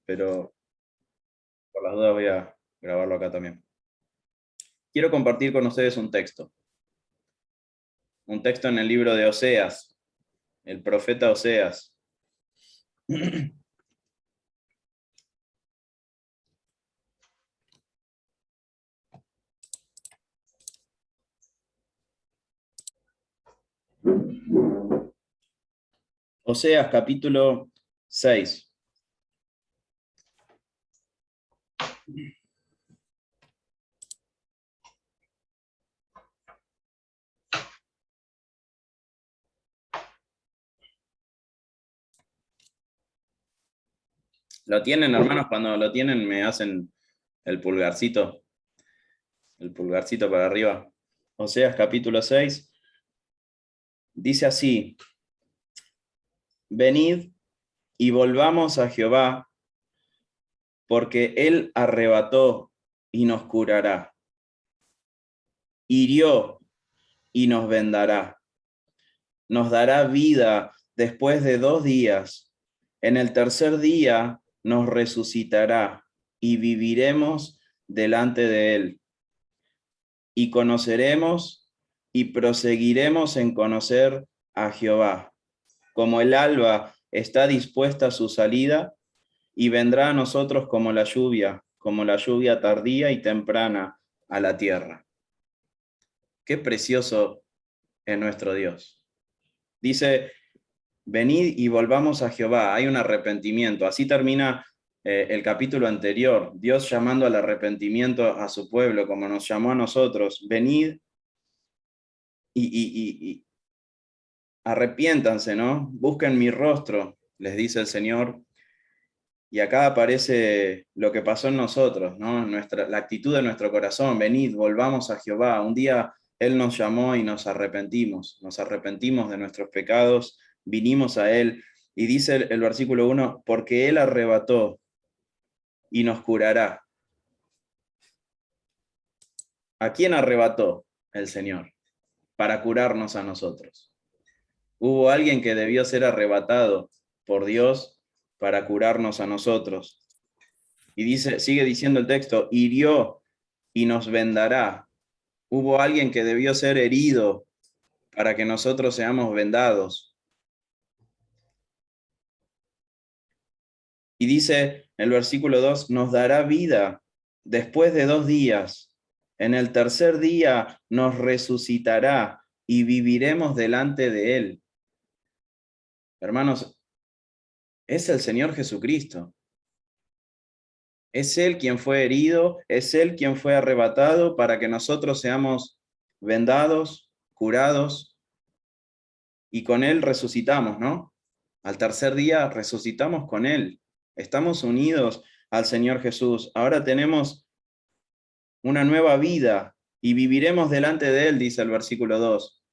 pero por las dudas voy a grabarlo acá también. Quiero compartir con ustedes un texto en el libro de Oseas, el profeta Oseas. Oseas capítulo 6. ¿Lo tienen, hermanos? Cuando lo tienen me hacen el pulgarcito para arriba. Oseas capítulo 6. Dice así: Venid y volvamos a Jehová, porque él arrebató y nos curará, hirió y nos vendará, nos dará vida después de 2 días, en el tercer día nos resucitará y viviremos delante de él. Y conoceremos y proseguiremos en conocer a Jehová, como el alba está dispuesta a su salida, y vendrá a nosotros como la lluvia tardía y temprana a la tierra. Qué precioso es nuestro Dios. Dice, venid y volvamos a Jehová. Hay un arrepentimiento. Así termina el capítulo anterior. Dios llamando al arrepentimiento a su pueblo, como nos llamó a nosotros. Venid y arrepiéntanse, ¿no? Busquen mi rostro, les dice el Señor. Y acá aparece lo que pasó en nosotros, ¿no? La actitud de nuestro corazón. Venid, volvamos a Jehová. Un día Él nos llamó y nos arrepentimos de nuestros pecados, vinimos a Él. Y dice el versículo 1, porque Él arrebató y nos curará. ¿A quién arrebató? El Señor, para curarnos a nosotros. Hubo alguien que debió ser arrebatado por Dios para curarnos a nosotros. Y sigue diciendo el texto, hirió y nos vendará. Hubo alguien que debió ser herido para que nosotros seamos vendados. Y dice el versículo 2, nos dará vida después de 2 días. En el tercer día nos resucitará y viviremos delante de Él. Hermanos, es el Señor Jesucristo. Es Él quien fue herido, es Él quien fue arrebatado para que nosotros seamos vendados, curados, y con Él resucitamos, ¿no? Al tercer día resucitamos con Él. Estamos unidos al Señor Jesús. Ahora tenemos una nueva vida y viviremos delante de Él, dice el versículo 2.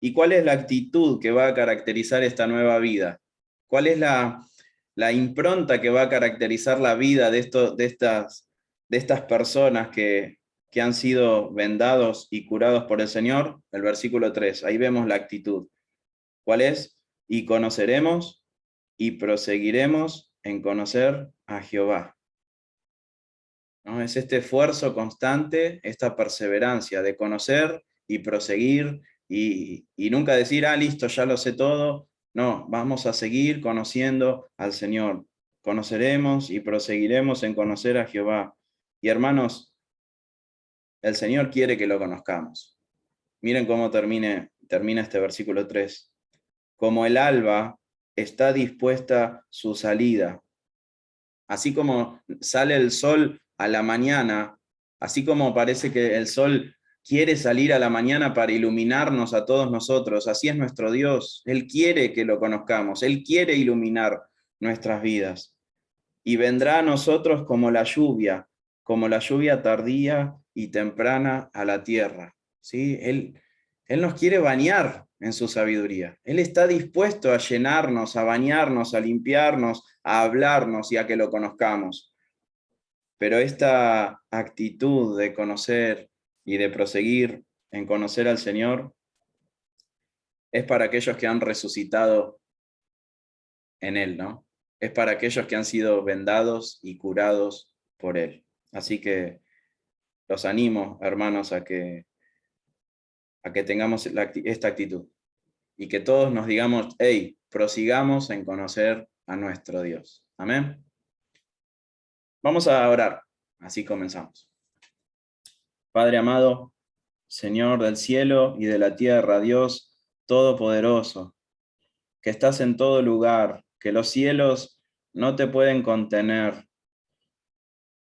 ¿Y cuál es la actitud que va a caracterizar esta nueva vida? ¿Cuál es la impronta que va a caracterizar la vida de estas personas que han sido vendados y curados por el Señor? El versículo 3, ahí vemos la actitud. ¿Cuál es? Y conoceremos y proseguiremos en conocer a Jehová. ¿No? Es este esfuerzo constante, esta perseverancia de conocer y proseguir y nunca decir, listo, ya lo sé todo. No, vamos a seguir conociendo al Señor. Conoceremos y proseguiremos en conocer a Jehová. Y hermanos, el Señor quiere que lo conozcamos. Miren cómo termina este versículo 3. Como el alba está dispuesta su salida. Así como sale el sol a la mañana, así como parece que el sol quiere salir a la mañana para iluminarnos a todos nosotros, así es nuestro Dios. Él quiere que lo conozcamos, Él quiere iluminar nuestras vidas. Y vendrá a nosotros como la lluvia tardía y temprana a la tierra. ¿Sí? Él nos quiere bañar en su sabiduría. Él está dispuesto a llenarnos, a bañarnos, a limpiarnos, a hablarnos y a que lo conozcamos. Pero esta actitud de conocer y de proseguir en conocer al Señor es para aquellos que han resucitado en Él, ¿no? es para aquellos que han sido vendados y curados por Él. Así que los animo, hermanos, a que tengamos esta actitud y que todos nos digamos, hey, prosigamos en conocer a nuestro Dios. Amén. Vamos a orar, así comenzamos. Padre amado, Señor del cielo y de la tierra, Dios todopoderoso, que estás en todo lugar, que los cielos no te pueden contener,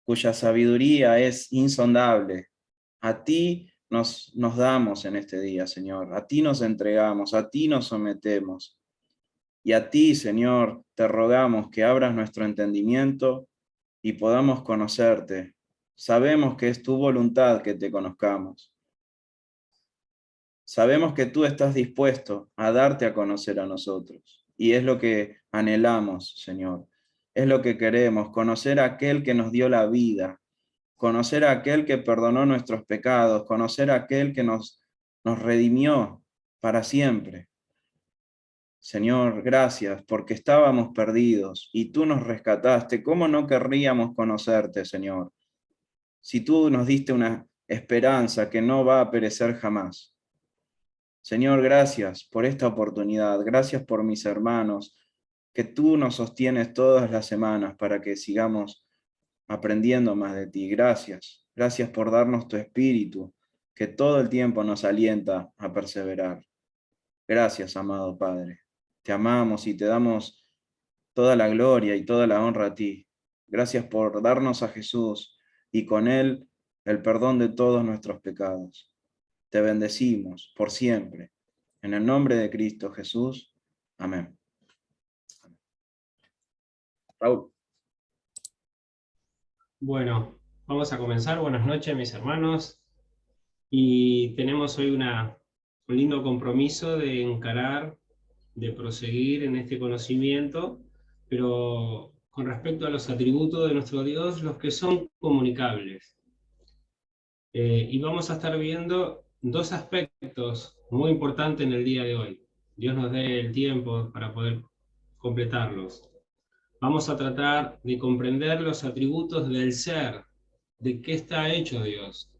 cuya sabiduría es insondable. A ti nos damos en este día, Señor. A ti nos entregamos, a ti nos sometemos. Y a ti, Señor, te rogamos que abras nuestro entendimiento y podamos conocerte. Sabemos que es tu voluntad que te conozcamos. Sabemos que tú estás dispuesto a darte a conocer a nosotros. Y es lo que anhelamos, Señor. Es lo que queremos, conocer a aquel que nos dio la vida, conocer a aquel que perdonó nuestros pecados, conocer a aquel que nos redimió para siempre. Señor, gracias, porque estábamos perdidos y tú nos rescataste. ¿Cómo no querríamos conocerte, Señor? Si tú nos diste una esperanza que no va a perecer jamás. Señor, gracias por esta oportunidad. Gracias por mis hermanos, que tú nos sostienes todas las semanas para que sigamos aprendiendo más de ti. Gracias. Gracias por darnos tu espíritu, que todo el tiempo nos alienta a perseverar. Gracias, amado Padre. Te amamos y te damos toda la gloria y toda la honra a ti. Gracias por darnos a Jesús y con él el perdón de todos nuestros pecados. Te bendecimos por siempre. En el nombre de Cristo Jesús. Amén. Raúl. Bueno, vamos a comenzar. Buenas noches, mis hermanos. Y tenemos hoy un lindo compromiso de encarar, de proseguir en este conocimiento, pero con respecto a los atributos de nuestro Dios, los que son comunicables. Y vamos a estar viendo dos aspectos muy importantes en el día de hoy. Dios nos dé el tiempo para poder completarlos. Vamos a tratar de comprender los atributos del ser, de qué está hecho Dios.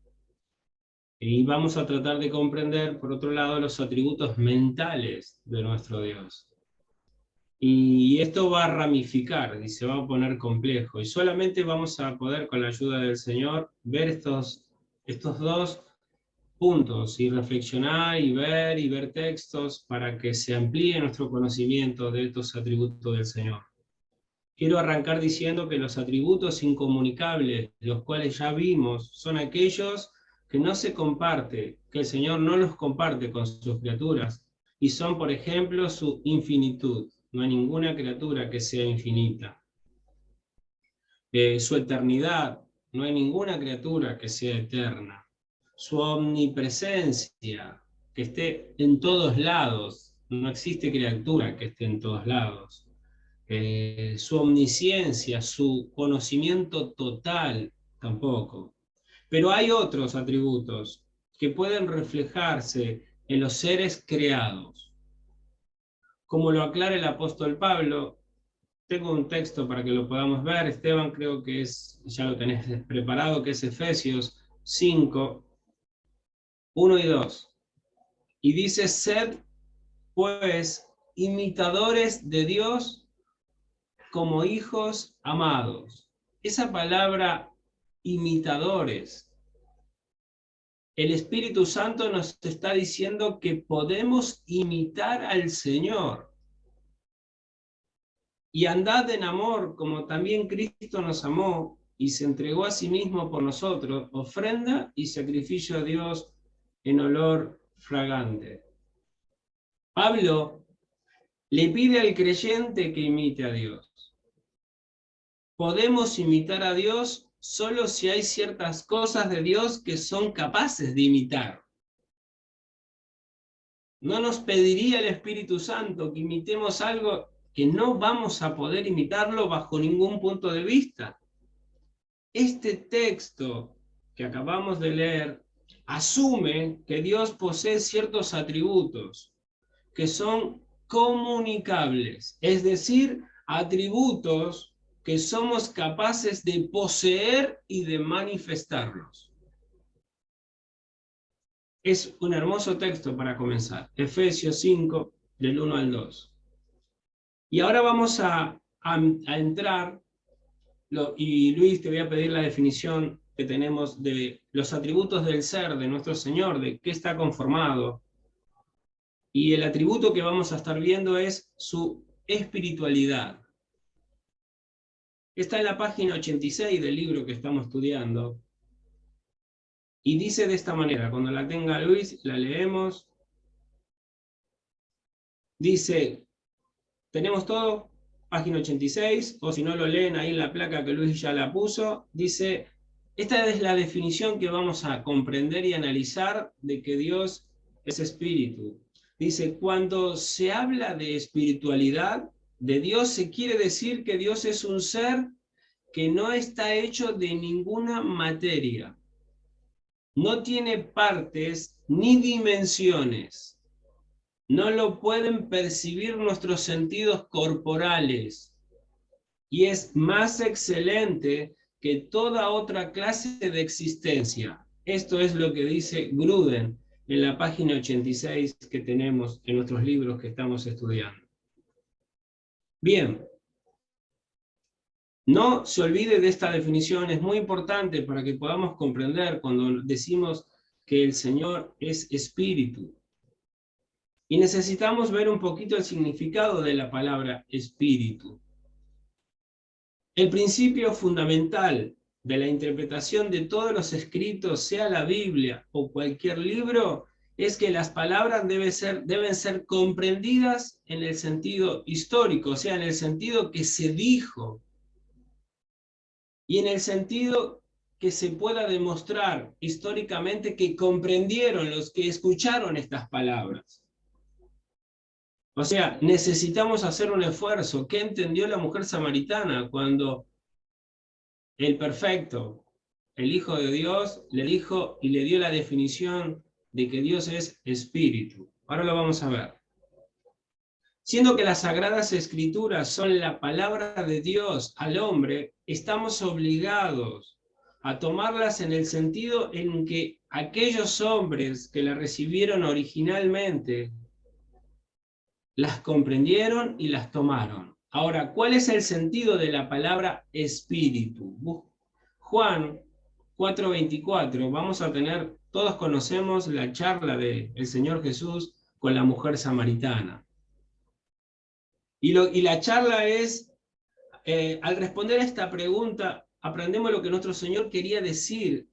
Y vamos a tratar de comprender, por otro lado, los atributos mentales de nuestro Dios. Y esto va a ramificar y se va a poner complejo. Y solamente vamos a poder, con la ayuda del Señor, ver estos dos puntos y reflexionar y ver textos para que se amplíe nuestro conocimiento de estos atributos del Señor. Quiero arrancar diciendo que los atributos incomunicables, los cuales ya vimos, son aquellos que no se comparte, que el Señor no los comparte con sus criaturas, y son, por ejemplo, su infinitud. No hay ninguna criatura que sea infinita. Su eternidad, no hay ninguna criatura que sea eterna. Su omnipresencia, que esté en todos lados, no existe criatura que esté en todos lados. Su omnisciencia, su conocimiento total, tampoco. Pero hay otros atributos que pueden reflejarse en los seres creados. Como lo aclara el apóstol Pablo, tengo un texto para que lo podamos ver. Esteban, creo que ya lo tenés preparado, que es Efesios 5, 1 y 2. Y dice: sed, pues, imitadores de Dios como hijos amados. Esa palabra imitadores, el Espíritu Santo nos está diciendo que podemos imitar al Señor. Y andad en amor, como también Cristo nos amó y se entregó a sí mismo por nosotros, ofrenda y sacrificio a Dios en olor fragante. Pablo le pide al creyente que imite a Dios. Podemos imitar a Dios solo si hay ciertas cosas de Dios que son capaces de imitar. No nos pediría el Espíritu Santo que imitemos algo que no vamos a poder imitarlo bajo ningún punto de vista. Este texto que acabamos de leer asume que Dios posee ciertos atributos que son comunicables, es decir, atributos que somos capaces de poseer y de manifestarlos. Es un hermoso texto para comenzar, Efesios 5, del 1 al 2. Y ahora vamos a entrar, y Luis, te voy a pedir la definición que tenemos de los atributos del ser de nuestro Señor, de qué está conformado. Y el atributo que vamos a estar viendo es su espiritualidad. Está en la página 86 del libro que estamos estudiando. Y dice de esta manera, cuando la tenga Luis, la leemos. Dice, ¿tenemos todo? Página 86, o si no lo leen ahí en la placa que Luis ya la puso. Dice, esta es la definición que vamos a comprender y analizar de que Dios es espíritu. Dice, cuando se habla de espiritualidad de Dios, se quiere decir que Dios es un ser que no está hecho de ninguna materia. No tiene partes ni dimensiones. No lo pueden percibir nuestros sentidos corporales. Y es más excelente que toda otra clase de existencia. Esto es lo que dice Gruden en la página 86 que tenemos en nuestros libros que estamos estudiando. Bien. No se olvide de esta definición, es muy importante para que podamos comprender cuando decimos que el Señor es espíritu. Y necesitamos ver un poquito el significado de la palabra espíritu. El principio fundamental de la interpretación de todos los escritos, sea la Biblia o cualquier libro, es que las palabras deben ser comprendidas en el sentido histórico, o sea, en el sentido que se dijo, y en el sentido que se pueda demostrar históricamente que comprendieron los que escucharon estas palabras. O sea, necesitamos hacer un esfuerzo. ¿Qué entendió la mujer samaritana cuando el perfecto, el Hijo de Dios, le dijo y le dio la definición de que Dios es espíritu? Ahora lo vamos a ver. Siendo que las Sagradas Escrituras son la palabra de Dios al hombre, estamos obligados a tomarlas en el sentido en que aquellos hombres que la recibieron originalmente las comprendieron y las tomaron. Ahora, ¿cuál es el sentido de la palabra espíritu? Juan 4:24, vamos a tener, todos conocemos la charla del Señor Jesús con la mujer samaritana. Y la charla es, al responder a esta pregunta, aprendemos lo que nuestro Señor quería decir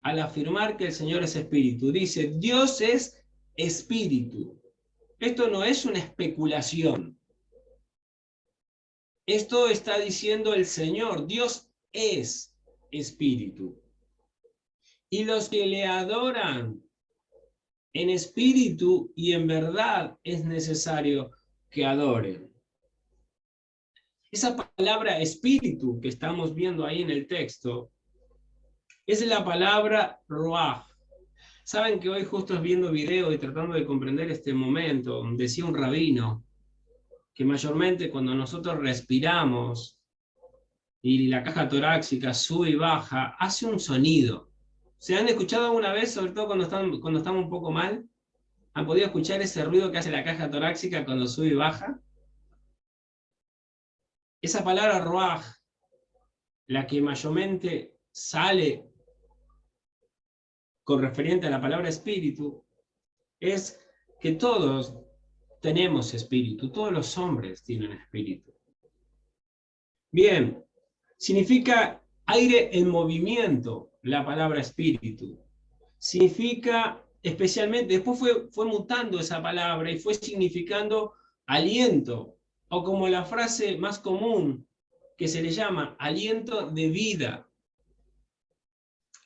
al afirmar que el Señor es espíritu. Dice, Dios es espíritu. Esto no es una especulación. Esto está diciendo el Señor. Dios es espíritu. Y los que le adoran en espíritu y en verdad es necesario que adoren. Esa palabra espíritu que estamos viendo ahí en el texto es la palabra ruaj. Saben que hoy justo viendo video y tratando de comprender este momento, decía un rabino que mayormente cuando nosotros respiramos y la caja torácica sube y baja, hace un sonido. ¿Se han escuchado alguna vez, sobre todo cuando estamos un poco mal? ¿Han podido escuchar ese ruido que hace la caja torácica cuando sube y baja? Esa palabra ruaj, la que mayormente sale con referente a la palabra espíritu, es que todos tenemos espíritu, todos los hombres tienen espíritu. Bien, significa aire en movimiento, la palabra espíritu. Significa especialmente, después fue mutando esa palabra y fue significando aliento, o como la frase más común que se le llama aliento de vida.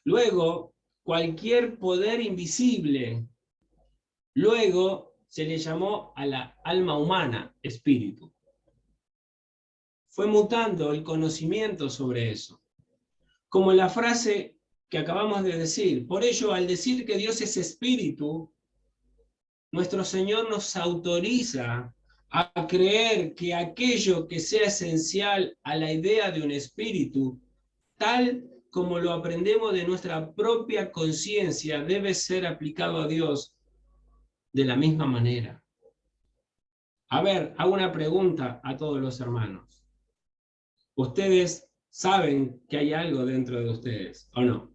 Luego, cualquier poder invisible. Luego se le llamó a la alma humana espíritu. Fue mutando el conocimiento sobre eso. Como la frase que acabamos de decir. Por ello, al decir que Dios es espíritu, nuestro Señor nos autoriza a creer que aquello que sea esencial a la idea de un espíritu, tal como lo aprendemos de nuestra propia conciencia, debe ser aplicado a Dios de la misma manera. A ver, hago una pregunta a todos los hermanos. ¿Ustedes saben que hay algo dentro de ustedes o no?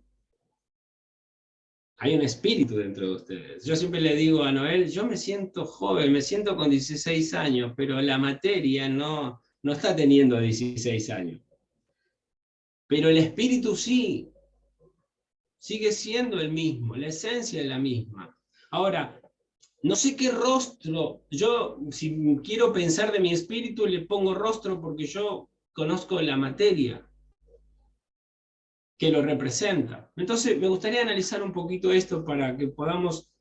Hay un espíritu dentro de ustedes. Yo siempre le digo a Noel, yo me siento joven, me siento con 16 años, pero la materia no está teniendo 16 años. Pero el espíritu sí, sigue siendo el mismo, la esencia es la misma. Ahora, no sé qué rostro, yo si quiero pensar de mi espíritu le pongo rostro porque yo conozco la materia que lo representa. Entonces, me gustaría analizar un poquito esto para que podamos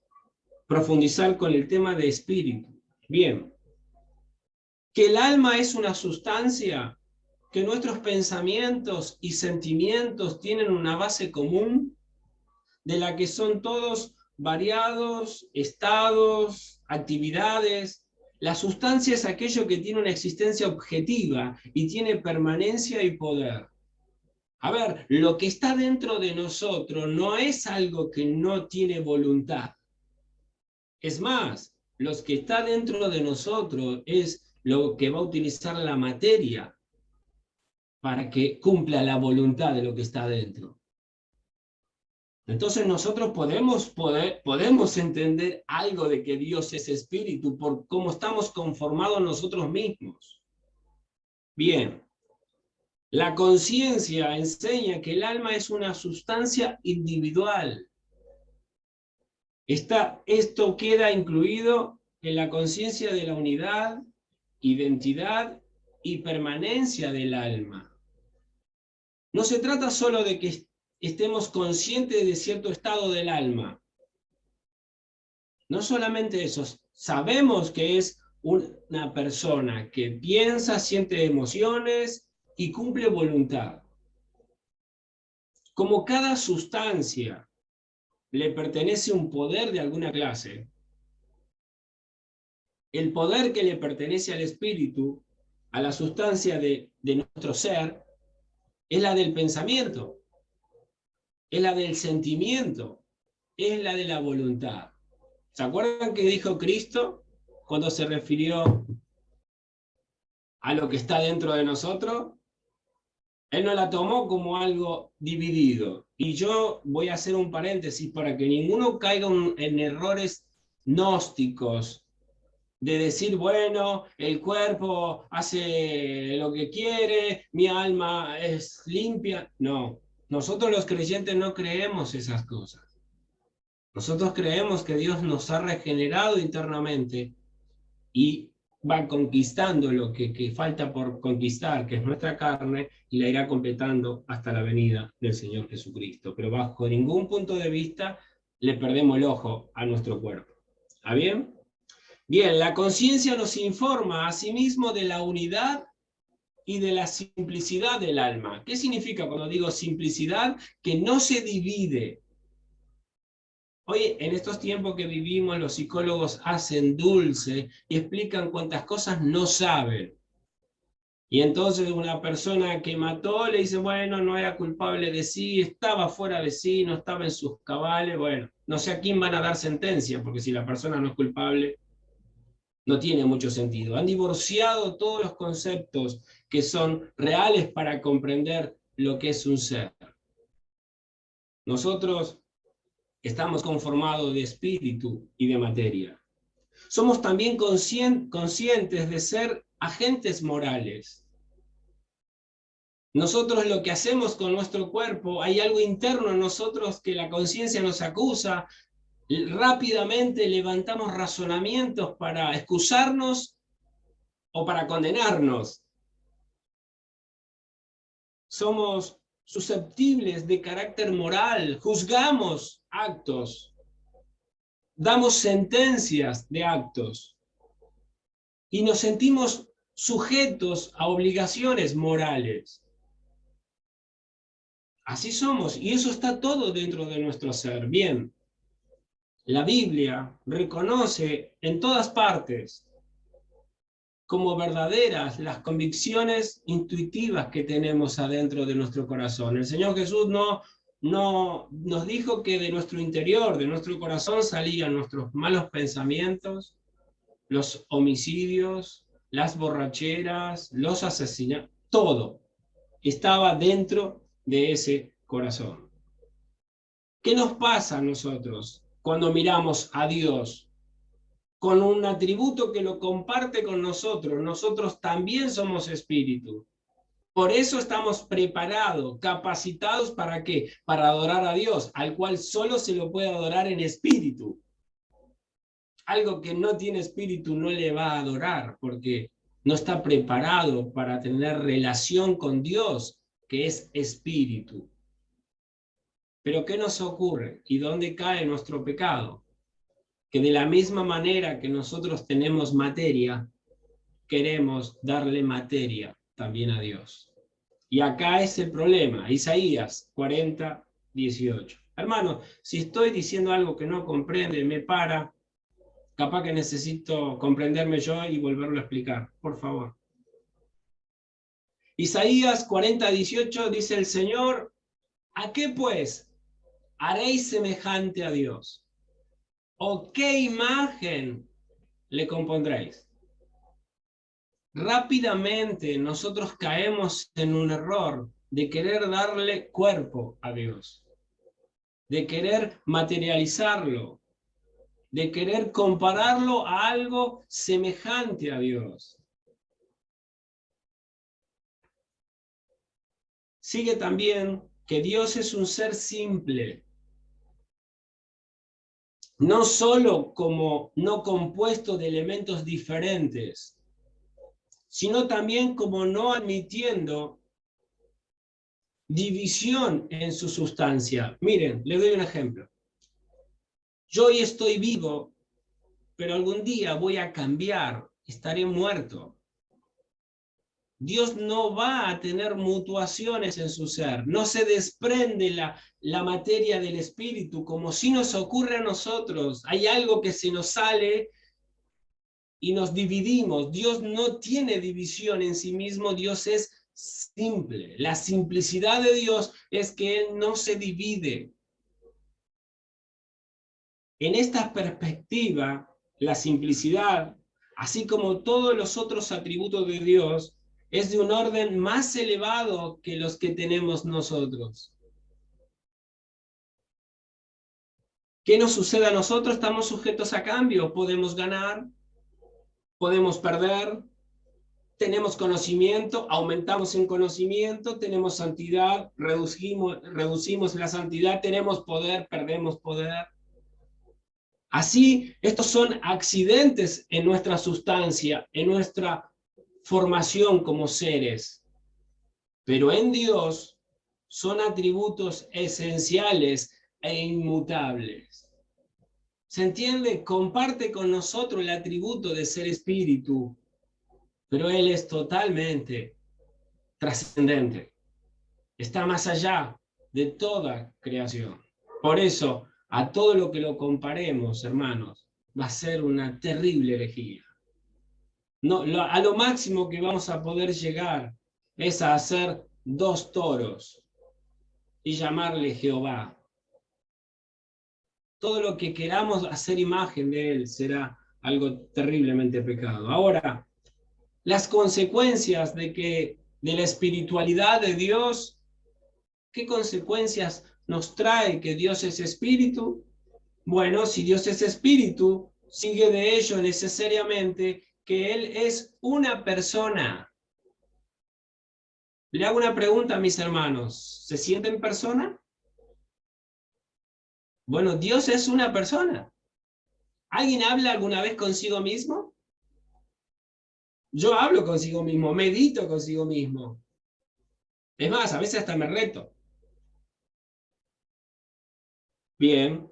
profundizar con el tema de espíritu. Bien, que el alma es una sustancia, que nuestros pensamientos y sentimientos tienen una base común, de la que son todos variados estados, actividades. La sustancia es aquello que tiene una existencia objetiva y tiene permanencia y poder. A ver, lo que está dentro de nosotros no es algo que no tiene voluntad. Es más, lo que está dentro de nosotros es lo que va a utilizar la materia para que cumpla la voluntad de lo que está dentro. Entonces nosotros podemos entender algo de que Dios es espíritu por cómo estamos conformados nosotros mismos. Bien, la conciencia enseña que el alma es una sustancia individual. Esto queda incluido en la conciencia de la unidad, identidad y permanencia del alma. No se trata solo de que estemos conscientes de cierto estado del alma. No solamente eso, sabemos que es una persona que piensa, siente emociones y cumple voluntad. Como cada sustancia le pertenece un poder de alguna clase, el poder que le pertenece al espíritu, a la sustancia de nuestro ser, es la del pensamiento, es la del sentimiento, es la de la voluntad. ¿Se acuerdan que dijo Cristo cuando se refirió a lo que está dentro de nosotros? Él no la tomó como algo dividido. Y yo voy a hacer un paréntesis para que ninguno caiga en errores gnósticos de decir, bueno, el cuerpo hace lo que quiere, mi alma es limpia. No, nosotros los creyentes no creemos esas cosas. Nosotros creemos que Dios nos ha regenerado internamente y va conquistando lo que falta por conquistar, que es nuestra carne, y la irá completando hasta la venida del Señor Jesucristo. Pero bajo ningún punto de vista le perdemos el ojo a nuestro cuerpo. ¿Está bien? Bien, la conciencia nos informa a sí mismo de la unidad y de la simplicidad del alma. ¿Qué significa cuando digo simplicidad? Que no se divide. Hoy, en estos tiempos que vivimos, los psicólogos hacen dulce y explican cuántas cosas no saben. Y entonces una persona que mató le dice, bueno, no era culpable de sí, estaba fuera de sí, no estaba en sus cabales, bueno, no sé a quién van a dar sentencia, porque si la persona no es culpable, no tiene mucho sentido. Han divorciado todos los conceptos que son reales para comprender lo que es un ser. Nosotros estamos conformados de espíritu y de materia. Somos también conscientes de ser agentes morales. Nosotros lo que hacemos con nuestro cuerpo, hay algo interno en nosotros que la conciencia nos acusa, rápidamente levantamos razonamientos para excusarnos o para condenarnos. Somos susceptibles de carácter moral, juzgamos actos, damos sentencias de actos y nos sentimos sujetos a obligaciones morales. Así somos, y eso está todo dentro de nuestro ser. Bien, la Biblia reconoce en todas partes como verdaderas las convicciones intuitivas que tenemos adentro de nuestro corazón. El Señor Jesús no nos dijo que de nuestro interior, de nuestro corazón, salían nuestros malos pensamientos, los homicidios, las borracheras, los asesinatos, todo estaba dentro de ese corazón. ¿Qué nos pasa a nosotros cuando miramos a Dios con un atributo que lo comparte con nosotros? Nosotros también somos espíritu. Por eso estamos preparados, capacitados ¿para qué? Para adorar a Dios, al cual solo se lo puede adorar en espíritu. Algo que no tiene espíritu no le va a adorar, porque no está preparado para tener relación con Dios, que es espíritu. Pero ¿qué nos ocurre? ¿Y dónde cae nuestro pecado? Que de la misma manera que nosotros tenemos materia, queremos darle materia también a Dios. Y acá es el problema, Isaías 40, 18. Hermano, si estoy diciendo algo que no comprende, me para, capaz que necesito comprenderme yo y volverlo a explicar, por favor. Isaías 40, 18 dice el Señor, ¿a qué pues haréis semejante a Dios? ¿O qué imagen le compondréis? Rápidamente nosotros caemos en un error de querer darle cuerpo a Dios, de querer materializarlo, de querer compararlo a algo semejante a Dios. Sigue también que Dios es un ser simple, no solo como no compuesto de elementos diferentes, sino también como no admitiendo división en su sustancia. Miren, les doy un ejemplo. Yo hoy estoy vivo, pero algún día voy a cambiar, estaré muerto. Dios no va a tener mutuaciones en su ser, no se desprende la materia del espíritu, como si nos ocurre a nosotros. Hay algo que se nos sale y nos dividimos. Dios no tiene división en sí mismo, Dios es simple. La simplicidad de Dios es que Él no se divide. En esta perspectiva, la simplicidad, así como todos los otros atributos de Dios, es de un orden más elevado que los que tenemos nosotros. ¿Qué nos sucede a nosotros? Estamos sujetos a cambio. Podemos ganar, podemos perder, tenemos conocimiento, aumentamos en conocimiento, tenemos santidad, reducimos la santidad, tenemos poder, perdemos poder. Así, estos son accidentes en nuestra sustancia, en nuestra formación como seres. Pero en Dios son atributos esenciales e inmutables. ¿Se entiende? Comparte con nosotros el atributo de ser espíritu, pero Él es totalmente trascendente. Está más allá de toda creación. Por eso, a todo lo que lo comparemos, hermanos, va a ser una terrible herejía. No, a lo máximo que vamos a poder llegar es a hacer 2 toros y llamarle Jehová. Todo lo que queramos hacer imagen de él será algo terriblemente pecado. Ahora, las consecuencias de la espiritualidad de Dios, ¿qué consecuencias nos trae que Dios es espíritu? Bueno, si Dios es espíritu, sigue de ello necesariamente que Él es una persona. Le hago una pregunta a mis hermanos, ¿se sienten persona? Bueno, Dios es una persona. ¿Alguien habla alguna vez consigo mismo? Yo hablo consigo mismo, medito consigo mismo. Es más, a veces hasta me reto. Bien,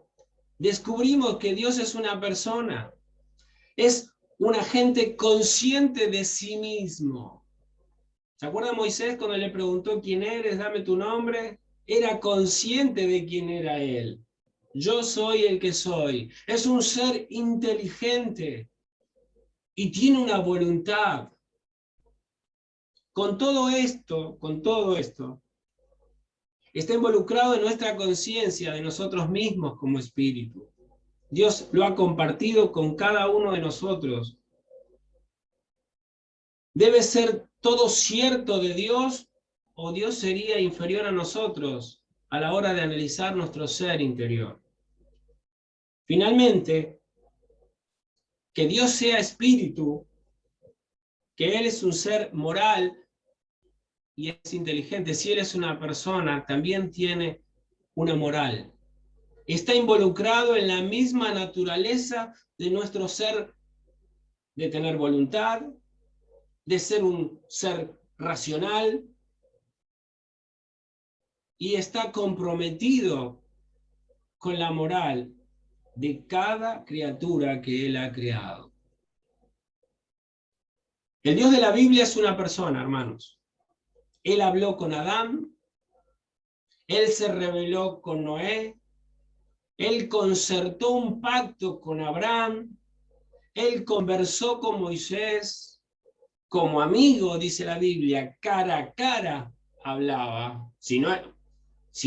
descubrimos que Dios es una persona. Es un agente consciente de sí mismo. ¿Se acuerda Moisés cuando le preguntó quién eres, dame tu nombre? Era consciente de quién era él. Yo soy el que soy. Es un ser inteligente y tiene una voluntad. Con todo esto, está involucrado en nuestra conciencia de nosotros mismos como espíritu. Dios lo ha compartido con cada uno de nosotros. ¿Debe ser todo cierto de Dios o Dios sería inferior a nosotros a la hora de analizar nuestro ser interior? Finalmente, que Dios sea espíritu, que Él es un ser moral y es inteligente. Si Él es una persona, también tiene una moral. Está involucrado en la misma naturaleza de nuestro ser, de tener voluntad, de ser un ser racional, y está comprometido con la moral de cada criatura que Él ha creado. El Dios de la Biblia es una persona, hermanos. Él habló con Adán, Él se reveló con Noé, Él concertó un pacto con Abraham, Él conversó con Moisés, como amigo, dice la Biblia, cara a cara hablaba. Si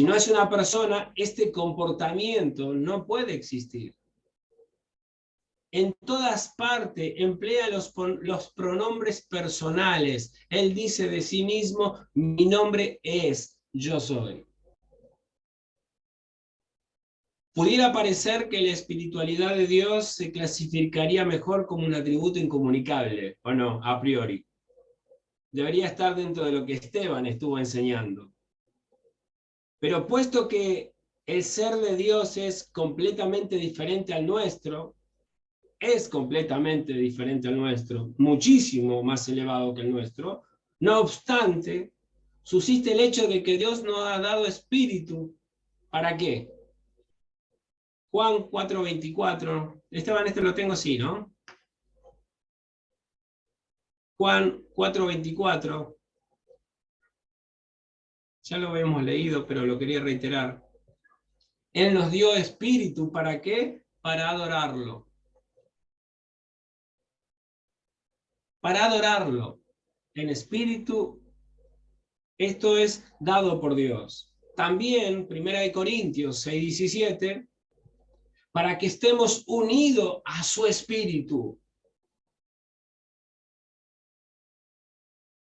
no es una persona, este comportamiento no puede existir. En todas partes emplea los pronombres personales. Él dice de sí mismo, mi nombre es, yo soy. Pudiera parecer que la espiritualidad de Dios se clasificaría mejor como un atributo incomunicable, ¿o no? A priori. Debería estar dentro de lo que Esteban estuvo enseñando. Pero puesto que el ser de Dios es completamente diferente al nuestro, muchísimo más elevado que el nuestro, no obstante, subsiste el hecho de que Dios nos ha dado espíritu. ¿Para qué? Juan 4:24. Esteban, este lo tengo así, ¿no? Juan 4:24. Ya lo hemos leído, pero lo quería reiterar. Él nos dio espíritu, ¿para qué? Para adorarlo. Para adorarlo en espíritu. Esto es dado por Dios. También, 1 Corintios 6:17, para que estemos unidos a su espíritu.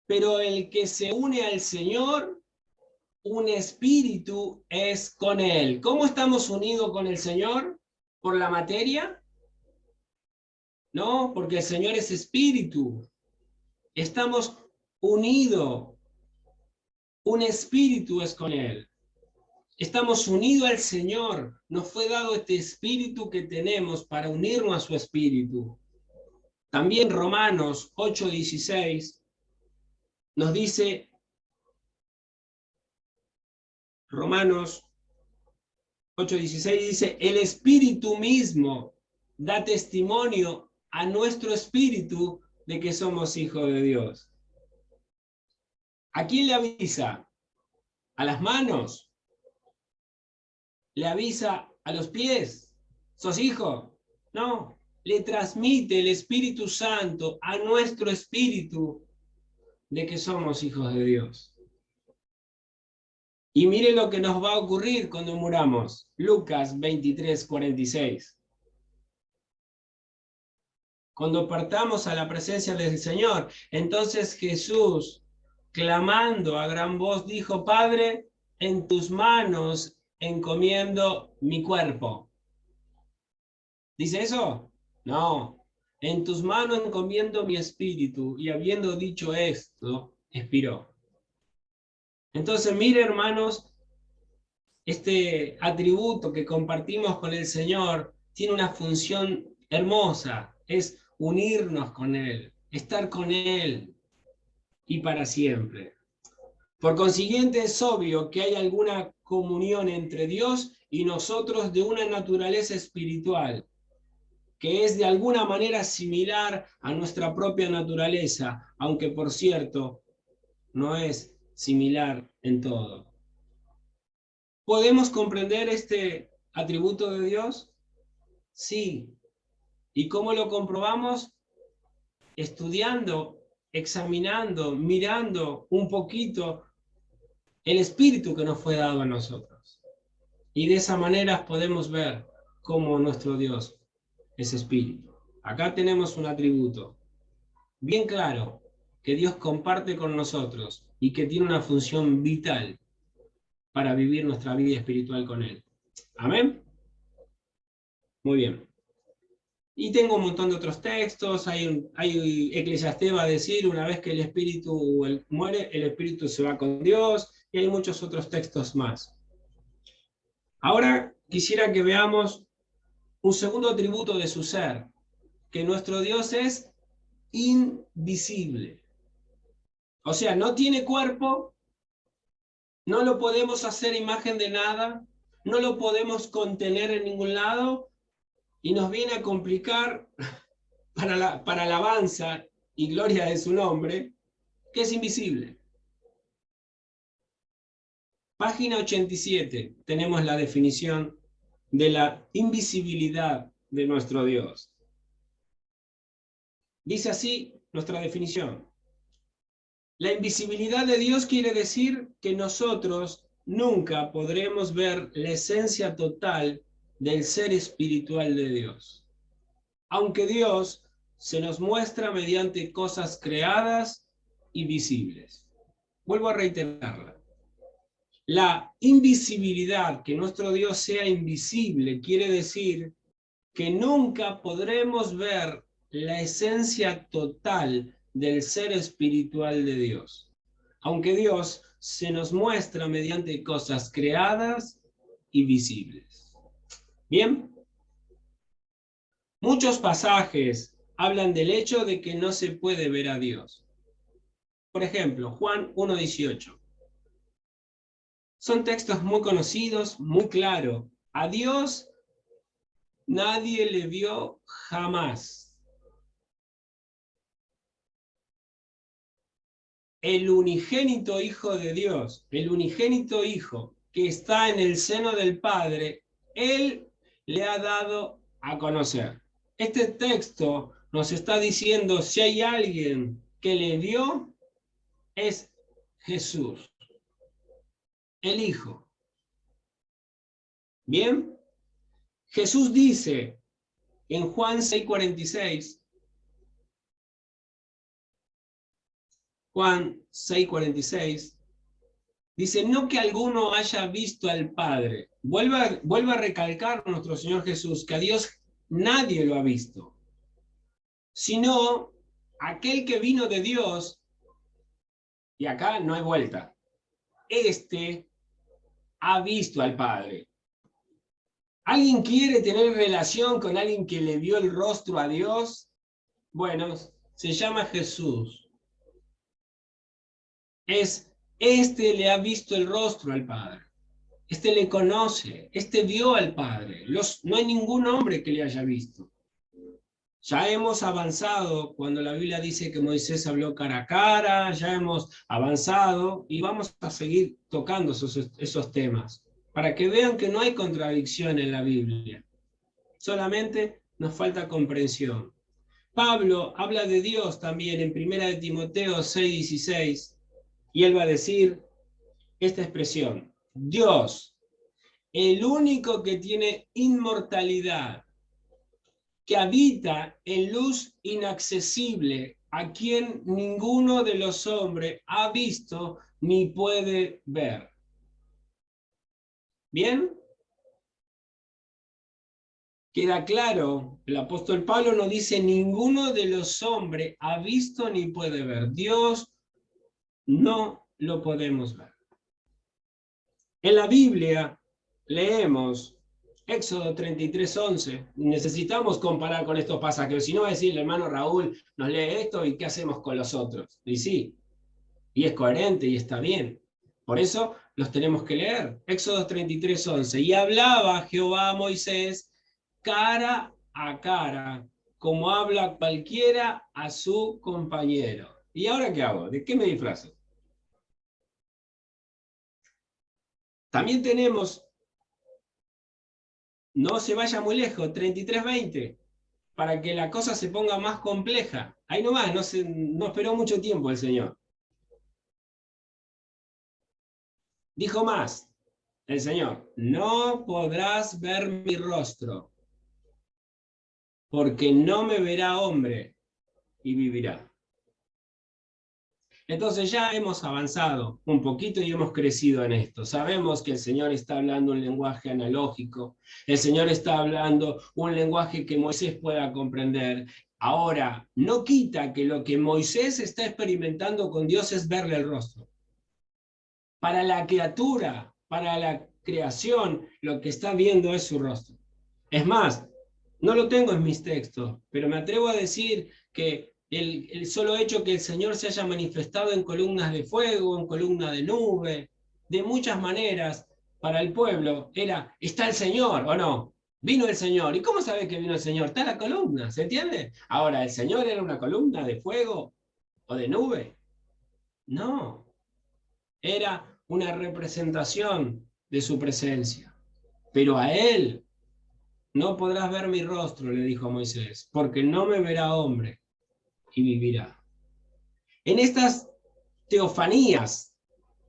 Pero el que se une al Señor, un espíritu es con Él. ¿Cómo estamos unidos con el Señor? ¿Por la materia? No, porque el Señor es espíritu. Estamos unidos. Un espíritu es con Él. Estamos unidos al Señor. Nos fue dado este espíritu que tenemos para unirnos a su espíritu. También Romanos 8:16 nos dice, Romanos 8:16 dice, el espíritu mismo da testimonio a nuestro espíritu de que somos hijos de Dios. ¿A quién le avisa? ¿A las manos? ¿Le avisa a los pies? ¿Sos hijo? No, le transmite el Espíritu Santo a nuestro espíritu de que somos hijos de Dios. Y mire lo que nos va a ocurrir cuando muramos. Lucas 23:46. Cuando partamos a la presencia del Señor, entonces Jesús, clamando a gran voz, dijo, Padre, en tus manos encomiendo mi cuerpo. ¿Dice eso? No. En tus manos encomiendo mi espíritu. Y habiendo dicho esto, expiró. Entonces, mire, hermanos, este atributo que compartimos con el Señor tiene una función hermosa. Es unirnos con Él, estar con Él y para siempre. Por consiguiente, es obvio que hay alguna comunión entre Dios y nosotros de una naturaleza espiritual, que es de alguna manera similar a nuestra propia naturaleza, aunque por cierto, no es similar en todo. ¿Podemos comprender este atributo de Dios? Sí. ¿Y cómo lo comprobamos? estudiando, examinando, mirando un poquito el espíritu que nos fue dado a nosotros. Y de esa manera podemos ver cómo nuestro Dios es espíritu. Acá tenemos un atributo bien claro que Dios comparte con nosotros y que tiene una función vital para vivir nuestra vida espiritual con Él. ¿Amén? Muy bien. Y tengo un montón de otros textos. Hay Eclesiastés va a decir, una vez que el espíritu muere, el espíritu se va con Dios, y hay muchos otros textos más. Ahora quisiera que veamos un segundo atributo de su ser, que nuestro Dios es invisible. O sea, no tiene cuerpo, no lo podemos hacer imagen de nada, no lo podemos contener en ningún lado, y nos viene a complicar para alabanza y gloria de su nombre, que es invisible. Página 87, tenemos la definición de la invisibilidad de nuestro Dios. Dice así nuestra definición. La invisibilidad de Dios quiere decir que nosotros nunca podremos ver la esencia total del ser espiritual de Dios. Aunque Dios se nos muestra mediante cosas creadas y visibles. Vuelvo a reiterarla. La invisibilidad, que nuestro Dios sea invisible, quiere decir que nunca podremos ver la esencia total del ser espiritual de Dios, aunque Dios se nos muestra mediante cosas creadas y visibles. Bien, muchos pasajes hablan del hecho de que no se puede ver a Dios. Por ejemplo, Juan 1:18. Son textos muy conocidos, muy claros. A Dios nadie le vio jamás. El unigénito Hijo de Dios, el unigénito Hijo que está en el seno del Padre, Él le ha dado a conocer. Este texto nos está diciendo, si hay alguien que le vio, es Jesús, el Hijo. Bien, Jesús dice en Juan 6:46, Juan 6:46, dice, no que alguno haya visto al Padre. Vuelve a recalcar nuestro Señor Jesús que a Dios nadie lo ha visto, sino aquel que vino de Dios, y acá no hay vuelta, este ha visto al Padre. ¿Alguien quiere tener relación con alguien que le vio el rostro a Dios? Bueno, se llama Jesús. Este le ha visto el rostro al Padre. Este le conoce, este vio al Padre. No hay ningún hombre que le haya visto. Ya hemos avanzado cuando la Biblia dice que Moisés habló cara a cara, ya hemos avanzado y vamos a seguir tocando esos temas para que vean que no hay contradicción en la Biblia. Solamente nos falta comprensión. Pablo habla de Dios también en 1 de Timoteo 6:16 y él va a decir esta expresión: Dios, el único que tiene inmortalidad, que habita en luz inaccesible, a quien ninguno de los hombres ha visto ni puede ver. ¿Bien? Queda claro, el apóstol Pablo no dice ninguno de los hombres ha visto ni puede ver. Dios no lo podemos ver. En la Biblia leemos Éxodo 33:11. Necesitamos comparar con estos pasajes, si no va a decir el hermano Raúl, nos lee esto y ¿qué hacemos con los otros? Y sí, y es coherente y está bien. Por eso los tenemos que leer. Éxodo 33:11. Y hablaba Jehová a Moisés cara a cara, como habla cualquiera a su compañero. ¿Y ahora qué hago? ¿De qué me disfrazo? También tenemos, no se vaya muy lejos, 33:20. para que la cosa se ponga más compleja. Ahí nomás, no esperó mucho tiempo el Señor. Dijo más el Señor: no podrás ver mi rostro, porque no me verá hombre y vivirá. Entonces ya hemos avanzado un poquito y hemos crecido en esto. Sabemos que el Señor está hablando un lenguaje analógico, el Señor está hablando un lenguaje que Moisés pueda comprender. Ahora, no quita que lo que Moisés está experimentando con Dios es verle el rostro. Para la criatura, para la creación, lo que está viendo es su rostro. Es más, no lo tengo en mis textos, pero me atrevo a decir que el solo hecho que el Señor se haya manifestado en columnas de fuego, en columna de nube, de muchas maneras, para el pueblo era: está el Señor, ¿o no? Vino el Señor. ¿Y cómo sabe que vino el Señor? Está la columna, ¿se entiende? Ahora, ¿el Señor era una columna de fuego o de nube? No, era una representación de su presencia. Pero a él: no podrás ver mi rostro, le dijo a Moisés, porque no me verá hombre y vivirá. En estas teofanías,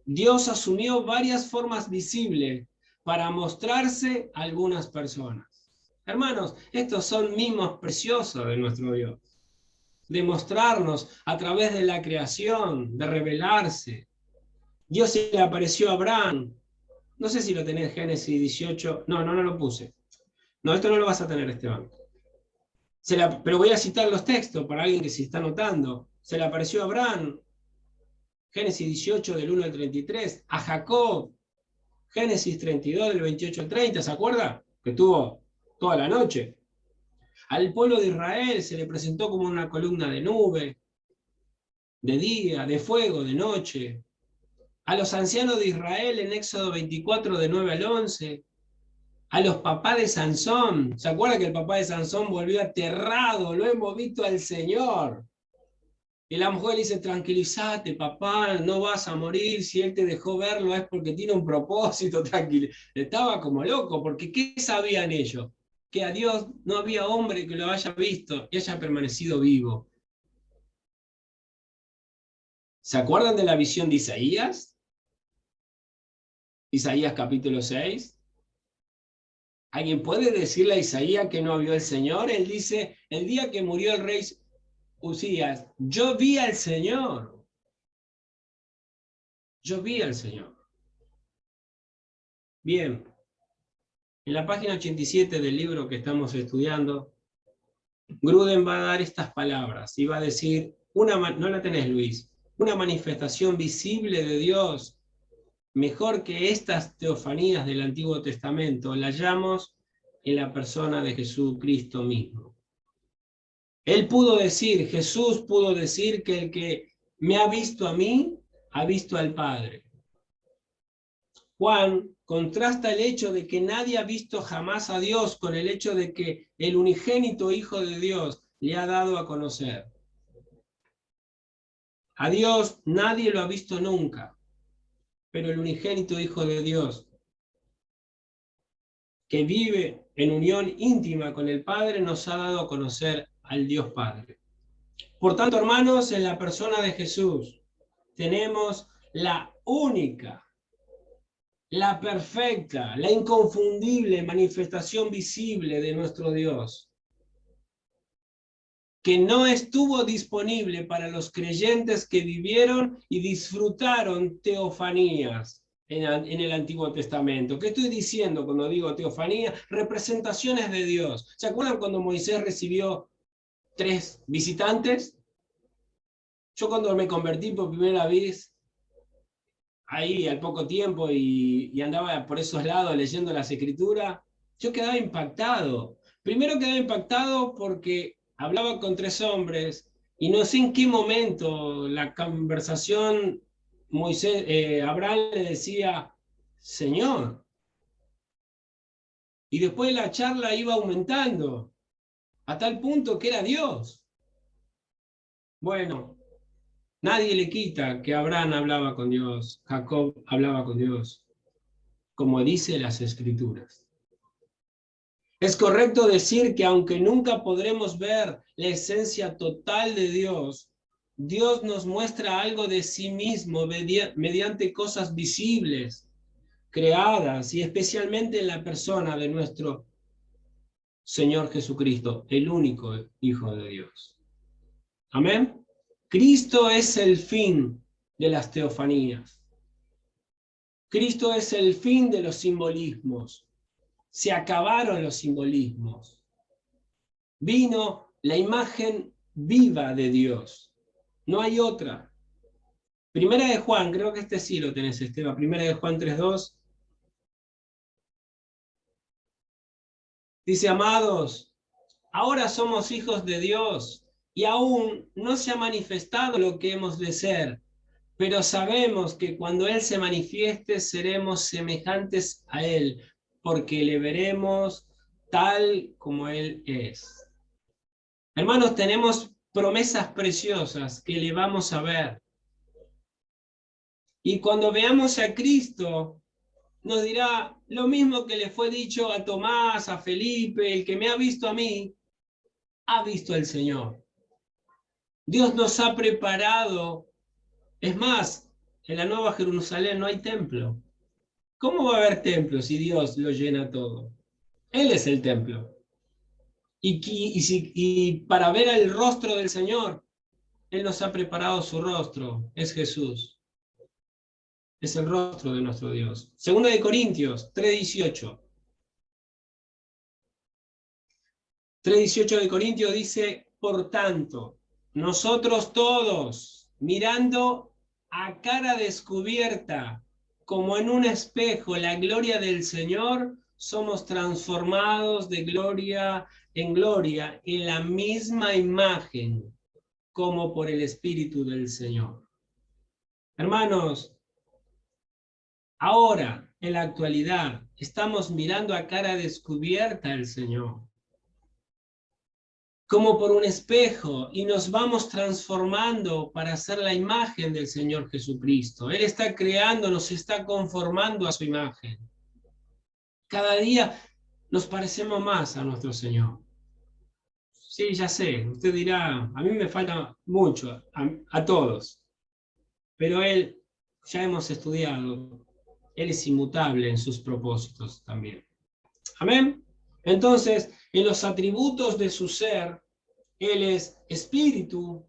Dios asumió varias formas visibles para mostrarse a algunas personas. Hermanos, estos son mimos preciosos de nuestro Dios, de mostrarnos a través de la creación, de revelarse. Dios se le apareció a Abraham. No sé si lo tenés, Génesis 18. No lo puse. No, esto no lo vas a tener, Esteban. Pero voy a citar los textos para alguien que se está notando. Se le apareció a Abraham, Génesis 18 del 1 al 33, a Jacob, Génesis 32 del 28 al 30, ¿se acuerda? Que tuvo toda la noche. Al pueblo de Israel se le presentó como una columna de nube, de día, de fuego, de noche. A los ancianos de Israel en Éxodo 24 de 9 al 11, a los papás de Sansón. ¿Se acuerda que el papá de Sansón volvió aterrado? Lo hemos visto al Señor. Y la mujer le dice: tranquilízate, papá, no vas a morir. Si él te dejó verlo es porque tiene un propósito. Tranquilo. Estaba como loco, porque ¿qué sabían ellos? Que a Dios no había hombre que lo haya visto y haya permanecido vivo. ¿Se acuerdan de la visión de Isaías? Isaías capítulo 6. ¿Alguien puede decirle a Isaías que no vio al Señor? Él dice: el día que murió el rey Usías, yo vi al Señor. Yo vi al Señor. Bien, en la página 87 del libro que estamos estudiando, Gruden va a dar estas palabras y va a decir, no la tenés, Luis, una manifestación visible de Dios, mejor que estas teofanías del Antiguo Testamento, la hallamos en la persona de Jesucristo mismo. Jesús pudo decir que el que me ha visto a mí, ha visto al Padre. Juan contrasta el hecho de que nadie ha visto jamás a Dios con el hecho de que el unigénito Hijo de Dios le ha dado a conocer. A Dios nadie lo ha visto nunca, pero el unigénito Hijo de Dios, que vive en unión íntima con el Padre, nos ha dado a conocer al Dios Padre. Por tanto, hermanos, en la persona de Jesús tenemos la única, la perfecta, la inconfundible manifestación visible de nuestro Dios, que no estuvo disponible para los creyentes que vivieron y disfrutaron teofanías en el Antiguo Testamento. ¿Qué estoy diciendo cuando digo teofanía? Representaciones de Dios. ¿Se acuerdan cuando Moisés recibió 3 visitantes? Yo cuando me convertí por primera vez, ahí al poco tiempo, y andaba por esos lados leyendo las Escrituras, yo quedaba impactado. Primero quedaba impactado porque hablaba con 3 hombres y no sé en qué momento la conversación, Abraham le decía Señor, y después la charla iba aumentando a tal punto que era Dios. Bueno, nadie le quita que Abraham hablaba con Dios, Jacob hablaba con Dios, como dice las Escrituras. Es correcto decir que aunque nunca podremos ver la esencia total de Dios, Dios nos muestra algo de sí mismo mediante cosas visibles, creadas, y especialmente en la persona de nuestro Señor Jesucristo, el único Hijo de Dios. Amén. Cristo es el fin de las teofanías. Cristo es el fin de los simbolismos. Se acabaron los simbolismos. Vino la imagen viva de Dios. No hay otra. Primera de Juan, creo que este sí lo tenés, Esteban. Primera de Juan 3:2. Dice, amados, ahora somos hijos de Dios y aún no se ha manifestado lo que hemos de ser, pero sabemos que cuando Él se manifieste seremos semejantes a Él, porque le veremos tal como Él es. Hermanos, tenemos promesas preciosas que le vamos a ver. Y cuando veamos a Cristo, nos dirá lo mismo que le fue dicho a Tomás, a Felipe: el que me ha visto a mí, ha visto al Señor. Dios nos ha preparado. Es más, en la Nueva Jerusalén no hay templo. ¿Cómo va a haber templo si Dios lo llena todo? Él es el templo. Y para ver el rostro del Señor, Él nos ha preparado su rostro. Es Jesús. Es el rostro de nuestro Dios. Segunda de Corintios 3:18. 3:18 de Corintios dice, por tanto, nosotros todos, mirando a cara descubierta, como en un espejo, la gloria del Señor, somos transformados de gloria en gloria, en la misma imagen, como por el Espíritu del Señor. Hermanos, ahora, en la actualidad, estamos mirando a cara descubierta al Señor, como por un espejo, y nos vamos transformando para ser la imagen del Señor Jesucristo. Él está creando, nos está conformando a su imagen. Cada día nos parecemos más a nuestro Señor. Sí, ya sé, usted dirá, a mí me falta mucho, a todos, pero Él, ya hemos estudiado, Él es inmutable en sus propósitos también. Amén. Entonces, en los atributos de su ser, Él es espíritu.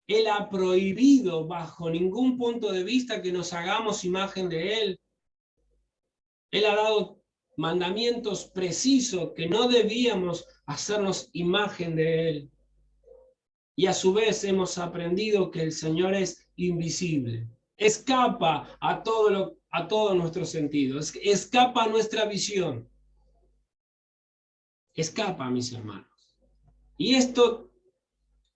Él ha prohibido bajo ningún punto de vista que nos hagamos imagen de Él. Él ha dado mandamientos precisos que no debíamos hacernos imagen de Él. Y a su vez hemos aprendido que el Señor es invisible. Escapa a todos nuestros sentidos. Escapa a nuestra visión. Escapa, mis hermanos. Y esto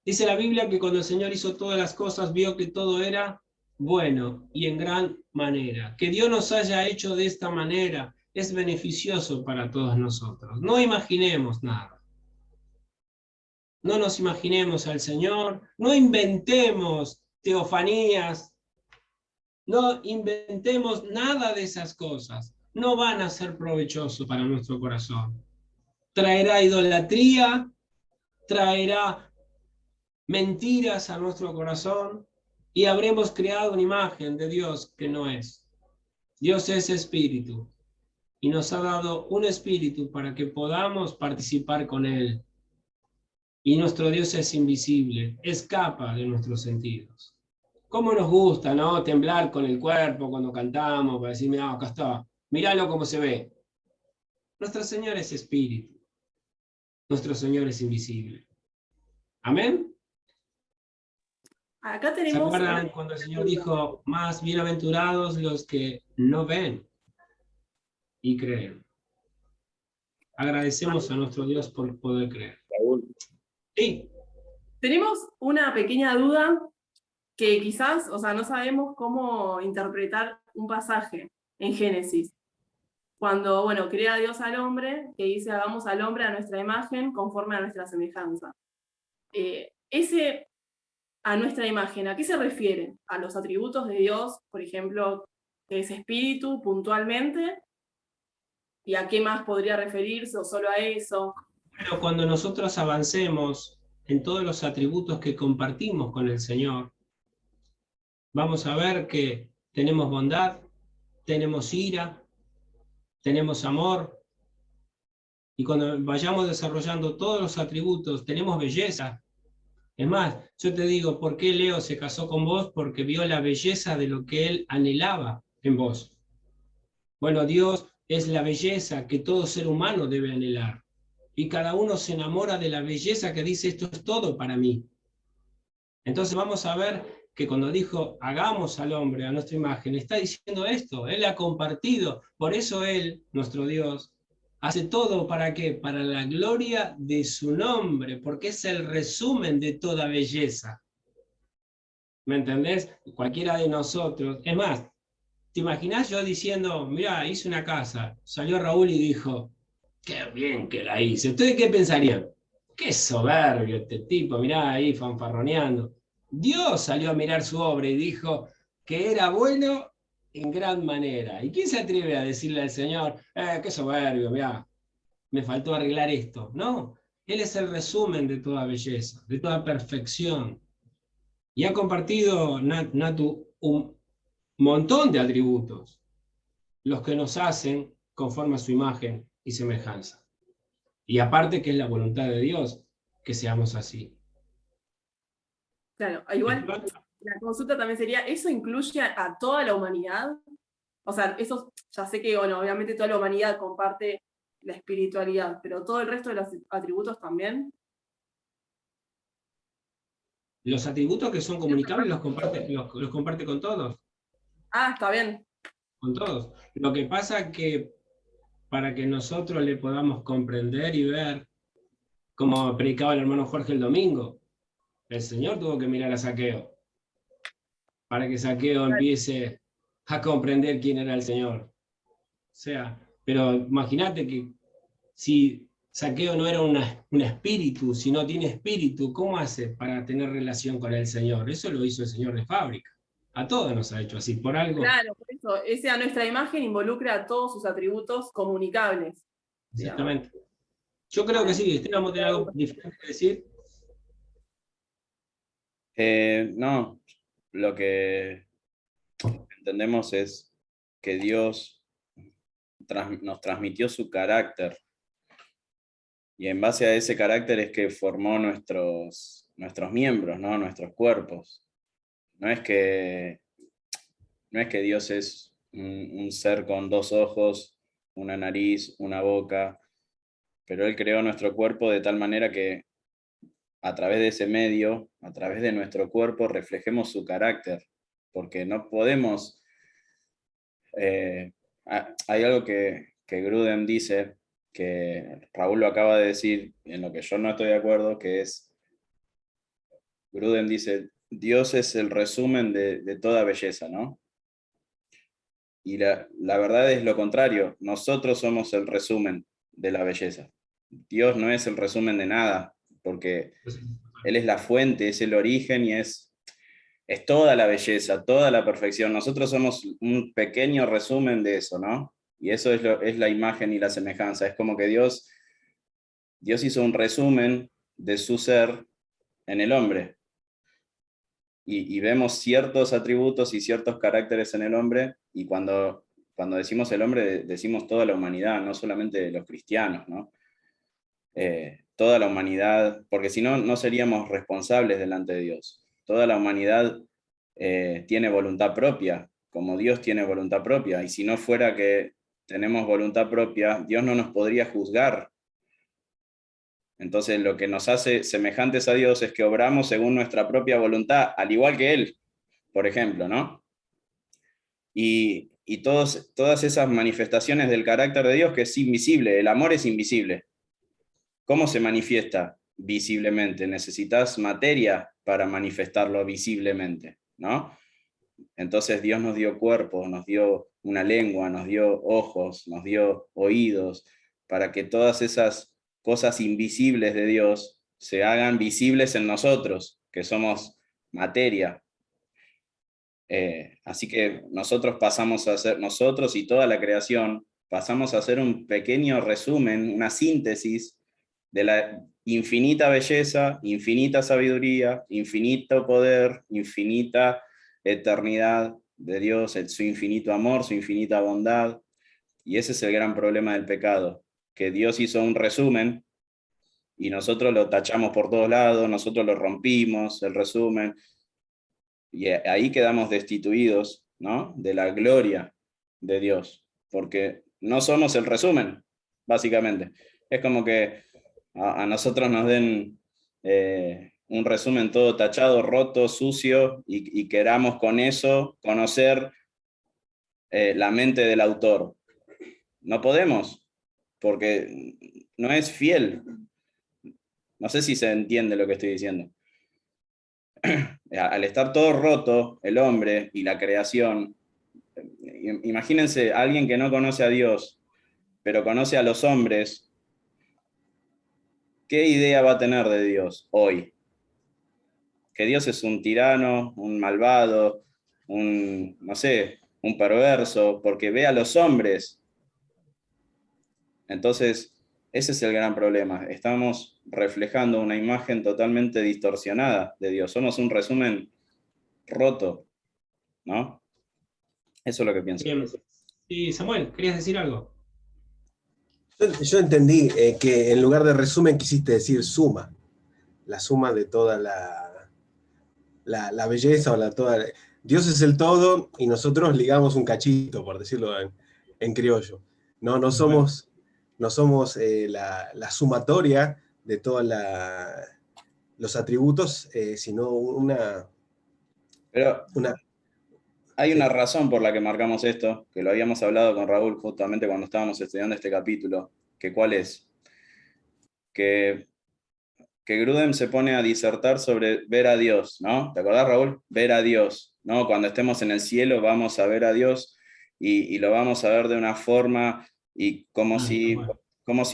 dice la Biblia, que cuando el Señor hizo todas las cosas, vio que todo era bueno y en gran manera. Que Dios nos haya hecho de esta manera es beneficioso para todos nosotros. No imaginemos nada. No nos imaginemos al Señor, no inventemos teofanías, no inventemos nada de esas cosas. No van a ser provechosos para nuestro corazón. Traerá idolatría, traerá mentiras a nuestro corazón y habremos creado una imagen de Dios que no es. Dios es espíritu y nos ha dado un espíritu para que podamos participar con Él. Y nuestro Dios es invisible, escapa de nuestros sentidos. ¿Cómo nos gusta, no? Temblar con el cuerpo cuando cantamos, para decir, mira, acá está, míralo cómo se ve. Nuestro Señor es espíritu. Nuestro Señor es invisible. ¿Amén? Acá ¿Se tenemos acuerdan cuando el Señor dijo, más bienaventurados los que no ven y creen? Agradecemos a nuestro Dios por poder creer. Sí. Tenemos una pequeña duda que quizás, no sabemos cómo interpretar un pasaje en Génesis. Cuando, crea Dios al hombre, que dice, hagamos al hombre a nuestra imagen, conforme a nuestra semejanza. Ese a nuestra imagen, ¿a qué se refiere? ¿A los atributos de Dios, por ejemplo, que es espíritu puntualmente? ¿Y a qué más podría referirse o solo a eso? Pero cuando nosotros avancemos en todos los atributos que compartimos con el Señor, vamos a ver que tenemos bondad, tenemos ira, tenemos amor, y cuando vayamos desarrollando todos los atributos, tenemos belleza. Es más, yo te digo, ¿por qué Leo se casó con vos? Porque vio la belleza de lo que él anhelaba en vos. Bueno, Dios es la belleza que todo ser humano debe anhelar. Y cada uno se enamora de la belleza que dice, esto es todo para mí. Entonces vamos a ver que cuando dijo, hagamos al hombre a nuestra imagen, está diciendo esto, él ha compartido. Por eso él, nuestro Dios, hace todo ¿para qué? Para la gloria de su nombre, porque es el resumen de toda belleza. ¿Me entendés? Cualquiera de nosotros. Es más, ¿te imaginás yo diciendo, mirá, hice una casa? Salió Raúl y dijo, qué bien que la hice. ¿Ustedes qué pensarían? Qué soberbio este tipo, mirá ahí fanfarroneando. Dios salió a mirar su obra y dijo que era bueno en gran manera. ¿Y quién se atreve a decirle al Señor, qué soberbio, mirá, me faltó arreglar esto? No, Él es el resumen de toda belleza, de toda perfección. Y ha compartido, Natu, un montón de atributos, los que nos hacen conforme a su imagen y semejanza. Y aparte que es la voluntad de Dios que seamos así. Claro, igual la consulta también sería, ¿eso incluye a toda la humanidad? O sea, eso ya sé que, bueno, obviamente toda la humanidad comparte la espiritualidad, pero todo el resto de los atributos también. Los atributos que son comunicables los comparte con todos, Ah, está bien. con todos. Lo que pasa es que para que nosotros le podamos comprender y ver, como predicaba el hermano Jorge el domingo, el Señor tuvo que mirar a Zaqueo, para que Zaqueo empiece a comprender quién era el Señor. O sea, pero imagínate que si Zaqueo no era un espíritu, si no tiene espíritu, ¿cómo hace para tener relación con el Señor? Eso lo hizo el Señor de fábrica. A todos nos ha hecho así, por algo. Claro, por eso, ese a nuestra imagen involucra a todos sus atributos comunicables. Exactamente. Yo creo que sí, Esteban, ¿vos tenés algo diferente que decir? No, lo que entendemos es que Dios nos transmitió su carácter, y en base a ese carácter es que formó nuestros miembros, ¿no? Nuestros cuerpos. No es que Dios es un ser con dos ojos, una nariz, una boca, pero Él creó nuestro cuerpo de tal manera que a través de ese medio, a través de nuestro cuerpo, reflejemos su carácter, porque no podemos... hay algo que Grudem dice, que Raúl lo acaba de decir, en lo que yo no estoy de acuerdo, que es, Grudem dice, Dios es el resumen de toda belleza, ¿no? Y la verdad es lo contrario, nosotros somos el resumen de la belleza. Dios no es el resumen de nada, porque Él es la fuente, es el origen y es toda la belleza, toda la perfección. Nosotros somos un pequeño resumen de eso, ¿no? Y eso es la imagen y la semejanza. Es como que Dios hizo un resumen de su ser en el hombre. Y vemos ciertos atributos y ciertos caracteres en el hombre, y cuando decimos el hombre, decimos toda la humanidad, no solamente los cristianos, ¿no? Toda la humanidad, porque si no, no seríamos responsables delante de Dios. Toda la humanidad tiene voluntad propia, como Dios tiene voluntad propia, y si no fuera que tenemos voluntad propia, Dios no nos podría juzgar. Entonces lo que nos hace semejantes a Dios es que obramos según nuestra propia voluntad, al igual que Él, por ejemplo, ¿no? Y todas esas manifestaciones del carácter de Dios, que es invisible, el amor es invisible. ¿Cómo se manifiesta visiblemente? Necesitas materia para manifestarlo visiblemente, ¿no? Entonces Dios nos dio cuerpo, nos dio una lengua, nos dio ojos, nos dio oídos, para que todas esas cosas invisibles de Dios se hagan visibles en nosotros, que somos materia. Así que nosotros pasamos a ser, nosotros y toda la creación pasamos a hacer un pequeño resumen, una síntesis de la infinita belleza, infinita sabiduría, infinito poder, infinita eternidad de Dios, su infinito amor, su infinita bondad. Y ese es el gran problema del pecado, que Dios hizo un resumen y nosotros lo tachamos por todos lados, nosotros lo rompimos, el resumen, y ahí quedamos destituidos, ¿no?, de la gloria de Dios, porque no somos el resumen, básicamente. Es como que a nosotros nos den un resumen todo tachado, roto, sucio, y queramos con eso conocer la mente del autor. No podemos, porque no es fiel. No sé si se entiende lo que estoy diciendo. Al estar todo roto, el hombre y la creación, imagínense a alguien que no conoce a Dios, pero conoce a los hombres, ¿qué idea va a tener de Dios hoy? Que Dios es un tirano, un malvado, no sé, un perverso, porque ve a los hombres. Entonces, ese es el gran problema. Estamos reflejando una imagen totalmente distorsionada de Dios. Somos un resumen roto, ¿no? Eso es lo que pienso. Bien. Sí, Samuel, ¿querías decir algo? Yo entendí que en lugar de resumen quisiste decir suma, la suma de toda la belleza Dios es el todo y nosotros ligamos un cachito, por decirlo en criollo. No somos la sumatoria de todos los atributos, sino Pero hay una razón por la que marcamos esto, que lo habíamos hablado con Raúl justamente cuando estábamos estudiando este capítulo, que ¿cuál es? Que Grudem se pone a disertar sobre ver a Dios, ¿no? ¿Te acordás, Raúl? Ver a Dios, ¿no? Cuando estemos en el cielo vamos a ver a Dios y lo vamos a ver de una forma y como si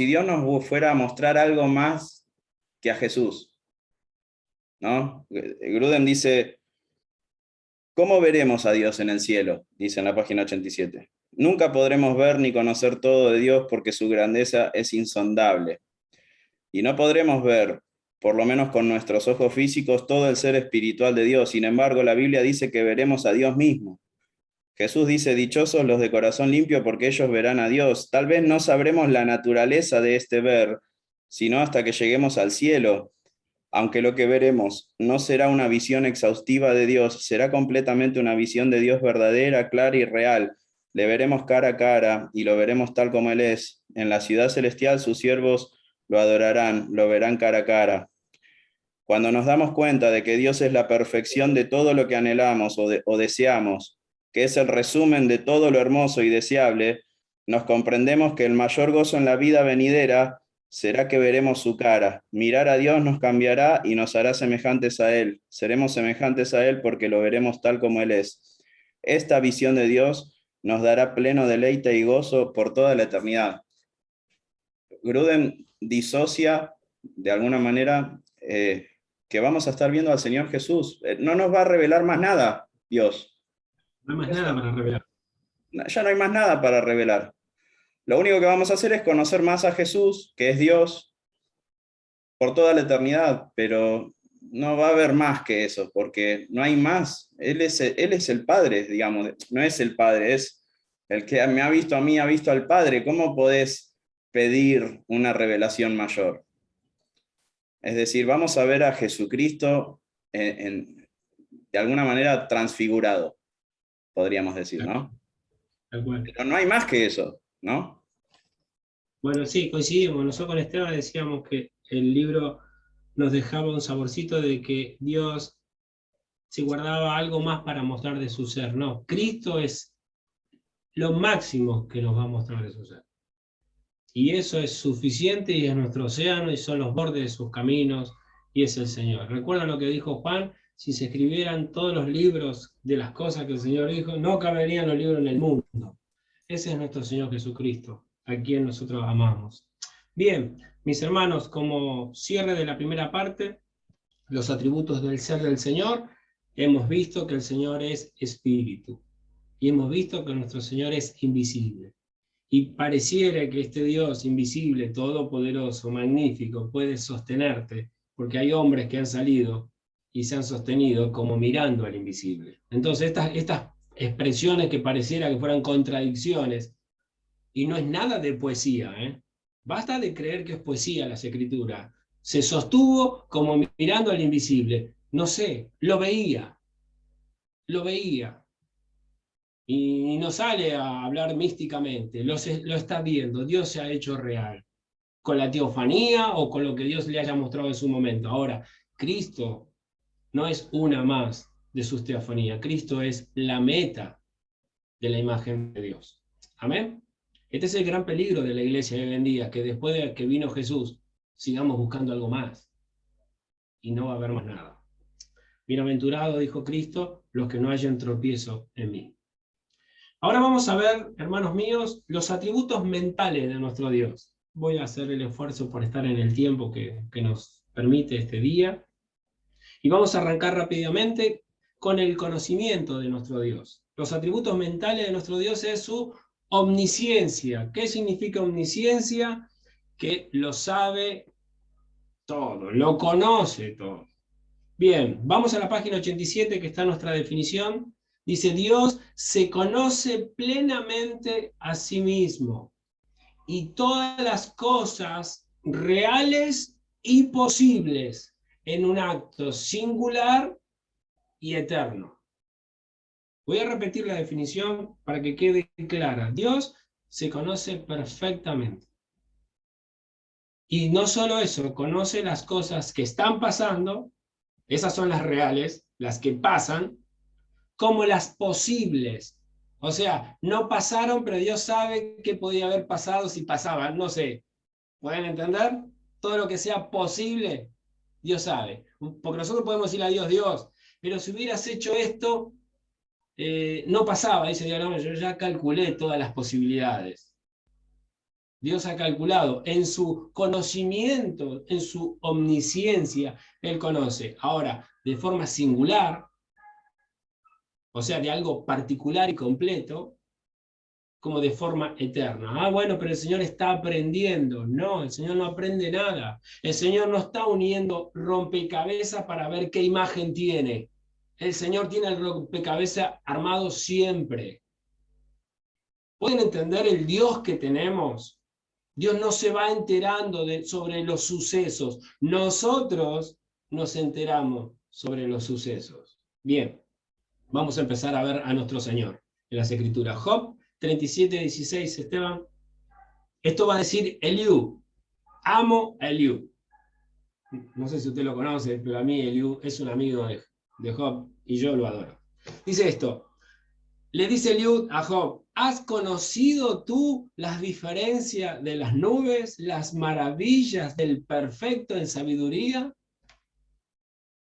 Dios nos fuera a mostrar algo más que a Jesús, ¿no? Grudem dice, ¿cómo veremos a Dios en el cielo?, dice en la página 87. Nunca podremos ver ni conocer todo de Dios porque su grandeza es insondable. Y no podremos ver, por lo menos con nuestros ojos físicos, todo el ser espiritual de Dios. Sin embargo, la Biblia dice que veremos a Dios mismo. Jesús dice, dichosos los de corazón limpio porque ellos verán a Dios. Tal vez no sabremos la naturaleza de este ver, sino hasta que lleguemos al cielo. Aunque lo que veremos no será una visión exhaustiva de Dios, será completamente una visión de Dios verdadera, clara y real. Le veremos cara a cara y lo veremos tal como Él es. En la ciudad celestial sus siervos lo adorarán, lo verán cara a cara. Cuando nos damos cuenta de que Dios es la perfección de todo lo que anhelamos o deseamos, que es el resumen de todo lo hermoso y deseable, nos comprendemos que el mayor gozo en la vida venidera será que veremos su cara. Mirar a Dios nos cambiará y nos hará semejantes a Él. Seremos semejantes a Él porque lo veremos tal como Él es. Esta visión de Dios nos dará pleno deleite y gozo por toda la eternidad. Grudem disocia de alguna manera que vamos a estar viendo al Señor Jesús. No nos va a revelar más nada, Dios. No hay más nada para revelar. Ya no hay más nada para revelar. Lo único que vamos a hacer es conocer más a Jesús, que es Dios, por toda la eternidad, pero no va a haber más que eso, porque no hay más. Él es el Padre, digamos, no es el Padre, es el que me ha visto a mí, ha visto al Padre. ¿Cómo podés pedir una revelación mayor? Es decir, vamos a ver a Jesucristo de alguna manera transfigurado, podríamos decir, ¿no? Pero no hay más que eso, ¿no? Bueno, sí, coincidimos. Nosotros con Esteban decíamos que el libro nos dejaba un saborcito de que Dios se guardaba algo más para mostrar de su ser. No, Cristo es lo máximo que nos va a mostrar de su ser. Y eso es suficiente y es nuestro océano y son los bordes de sus caminos y es el Señor. ¿Recuerdan lo que dijo Juan? Si se escribieran todos los libros de las cosas que el Señor dijo, no caberían los libros en el mundo. Ese es nuestro Señor Jesucristo, a quien nosotros amamos. Bien, mis hermanos, como cierre de la primera parte, los atributos del ser del Señor, hemos visto que el Señor es espíritu y hemos visto que nuestro Señor es invisible. y pareciera que este Dios invisible, todopoderoso, magnífico, puede sostenerte, porque hay hombres que han salido y se han sostenido como mirando al invisible. Entonces estas expresiones que pareciera que fueran contradicciones, y no es nada de poesía, ¿eh? Basta de creer que es poesía las escrituras. Se sostuvo como mirando al invisible. No sé, lo veía. Y no sale a hablar místicamente, lo está viendo, Dios se ha hecho real, con la teofanía o con lo que Dios le haya mostrado en su momento. Ahora, Cristo no es una más de sus teofanías, Cristo es la meta de la imagen de Dios. Amén. Este es el gran peligro de la iglesia hoy en día, que después de que vino Jesús, sigamos buscando algo más, y no va a haber más nada. Bienaventurado, dijo Cristo, los que no hayan tropiezo en mí. Ahora vamos a ver, hermanos míos, los atributos mentales de nuestro Dios. Voy a hacer el esfuerzo por estar en el tiempo que nos permite este día. Y vamos a arrancar rápidamente con el conocimiento de nuestro Dios. Los atributos mentales de nuestro Dios es su omnisciencia. ¿Qué significa omnisciencia? Que lo sabe todo, lo conoce todo. Bien, vamos a la página 87, que está nuestra definición. Dice, Dios se conoce plenamente a sí mismo y todas las cosas reales y posibles en un acto singular y eterno. Voy a repetir la definición para que quede clara. Dios se conoce perfectamente. Y no solo eso, conoce las cosas que están pasando, esas son las reales, las que pasan, como las posibles. O sea, no pasaron, pero Dios sabe qué podía haber pasado si pasaban. No sé, ¿pueden entender? Todo lo que sea posible, Dios sabe. Porque nosotros podemos decirle a Dios, Dios, pero si hubieras hecho esto, no pasaba. Dice Dios, no, yo ya calculé todas las posibilidades. Dios ha calculado en su conocimiento, en su omnisciencia, Él conoce. Ahora, de forma singular, o sea, de algo particular y completo, como de forma eterna. Ah, bueno, pero el Señor está aprendiendo. No, el Señor no aprende nada. El Señor no está uniendo rompecabezas para ver qué imagen tiene. El Señor tiene el rompecabezas armado siempre. ¿Pueden entender el Dios que tenemos? Dios no se va enterando sobre los sucesos. Nosotros nos enteramos sobre los sucesos. Bien. Vamos a empezar a ver a nuestro Señor en las Escrituras. Job 37:16, Esteban. Esto va a decir Eliú. Amo a Eliú. No sé si usted lo conoce, pero a mí Eliú es un amigo de Job y yo lo adoro. Dice esto. Le dice Eliú a Job, ¿has conocido tú las diferencias de las nubes, las maravillas del perfecto en sabiduría?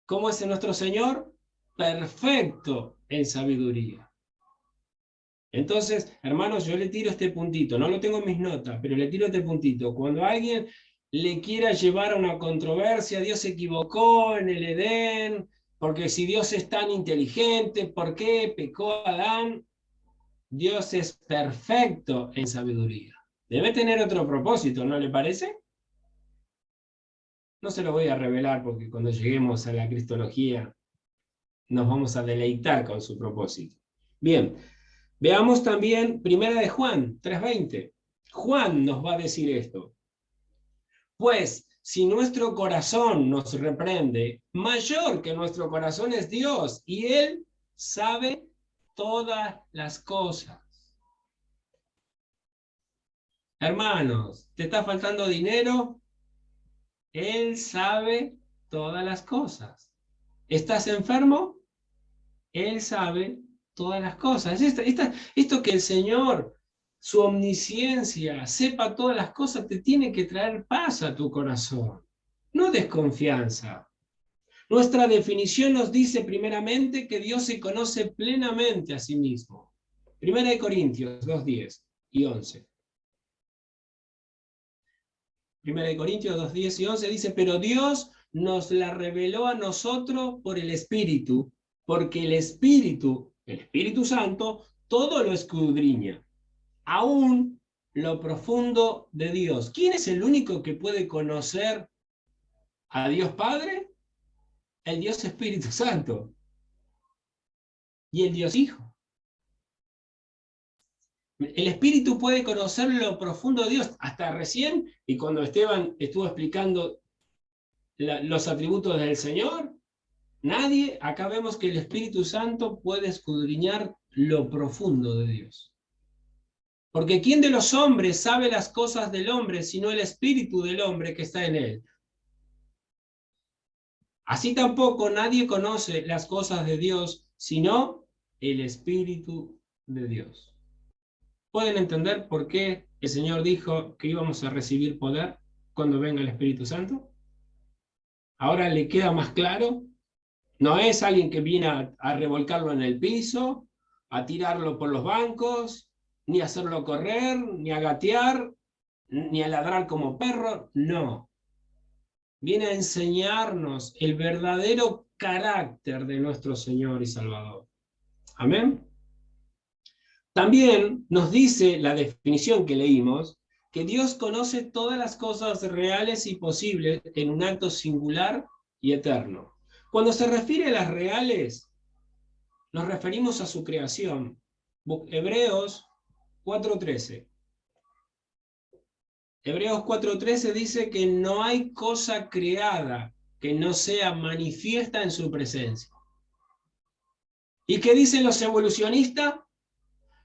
¿Cómo es nuestro Señor? Perfecto en sabiduría. Entonces, hermanos, yo le tiro este puntito, no lo tengo en mis notas, pero le tiro este puntito. Cuando alguien le quiera llevar a una controversia, Dios se equivocó en el Edén, porque si Dios es tan inteligente, ¿por qué pecó Adán? Dios es perfecto en sabiduría. Debe tener otro propósito, ¿no le parece? No se lo voy a revelar porque cuando lleguemos a la cristología nos vamos a deleitar con su propósito. Bien, veamos también Primera de Juan 3:20. Juan nos va a decir esto. Pues, si nuestro corazón nos reprende, mayor que nuestro corazón es Dios, y Él sabe todas las cosas. Hermanos, ¿te está faltando dinero? Él sabe todas las cosas. ¿Estás enfermo? Él sabe todas las cosas. Esto que el Señor, su omnisciencia, sepa todas las cosas, te tiene que traer paz a tu corazón, no desconfianza. Nuestra definición nos dice primeramente que Dios se conoce plenamente a sí mismo. 1 Corintios 2:10 y 11. 1 Corintios 2:10 y 11 dice, pero Dios nos la reveló a nosotros por el Espíritu, porque el Espíritu Santo, todo lo escudriña, aún lo profundo de Dios. ¿Quién es el único que puede conocer a Dios Padre? El Dios Espíritu Santo y el Dios Hijo. El Espíritu puede conocer lo profundo de Dios. Hasta recién, y cuando Esteban estuvo explicando los atributos del Señor, nadie, acá vemos que el Espíritu Santo puede escudriñar lo profundo de Dios. Porque ¿quién de los hombres sabe las cosas del hombre, sino el Espíritu del hombre que está en él? Así tampoco nadie conoce las cosas de Dios, sino el Espíritu de Dios. ¿Pueden entender por qué el Señor dijo que íbamos a recibir poder cuando venga el Espíritu Santo? ¿Ahora le queda más claro? No es alguien que viene a revolcarlo en el piso, a tirarlo por los bancos, ni a hacerlo correr, ni a gatear, ni a ladrar como perro. No. Viene a enseñarnos el verdadero carácter de nuestro Señor y Salvador. Amén. También nos dice la definición que leímos, que Dios conoce todas las cosas reales y posibles en un acto singular y eterno. Cuando se refiere a las reales, nos referimos a su creación. Hebreos 4:13. Hebreos 4:13 dice que no hay cosa creada que no sea manifiesta en su presencia. ¿Y qué dicen los evolucionistas?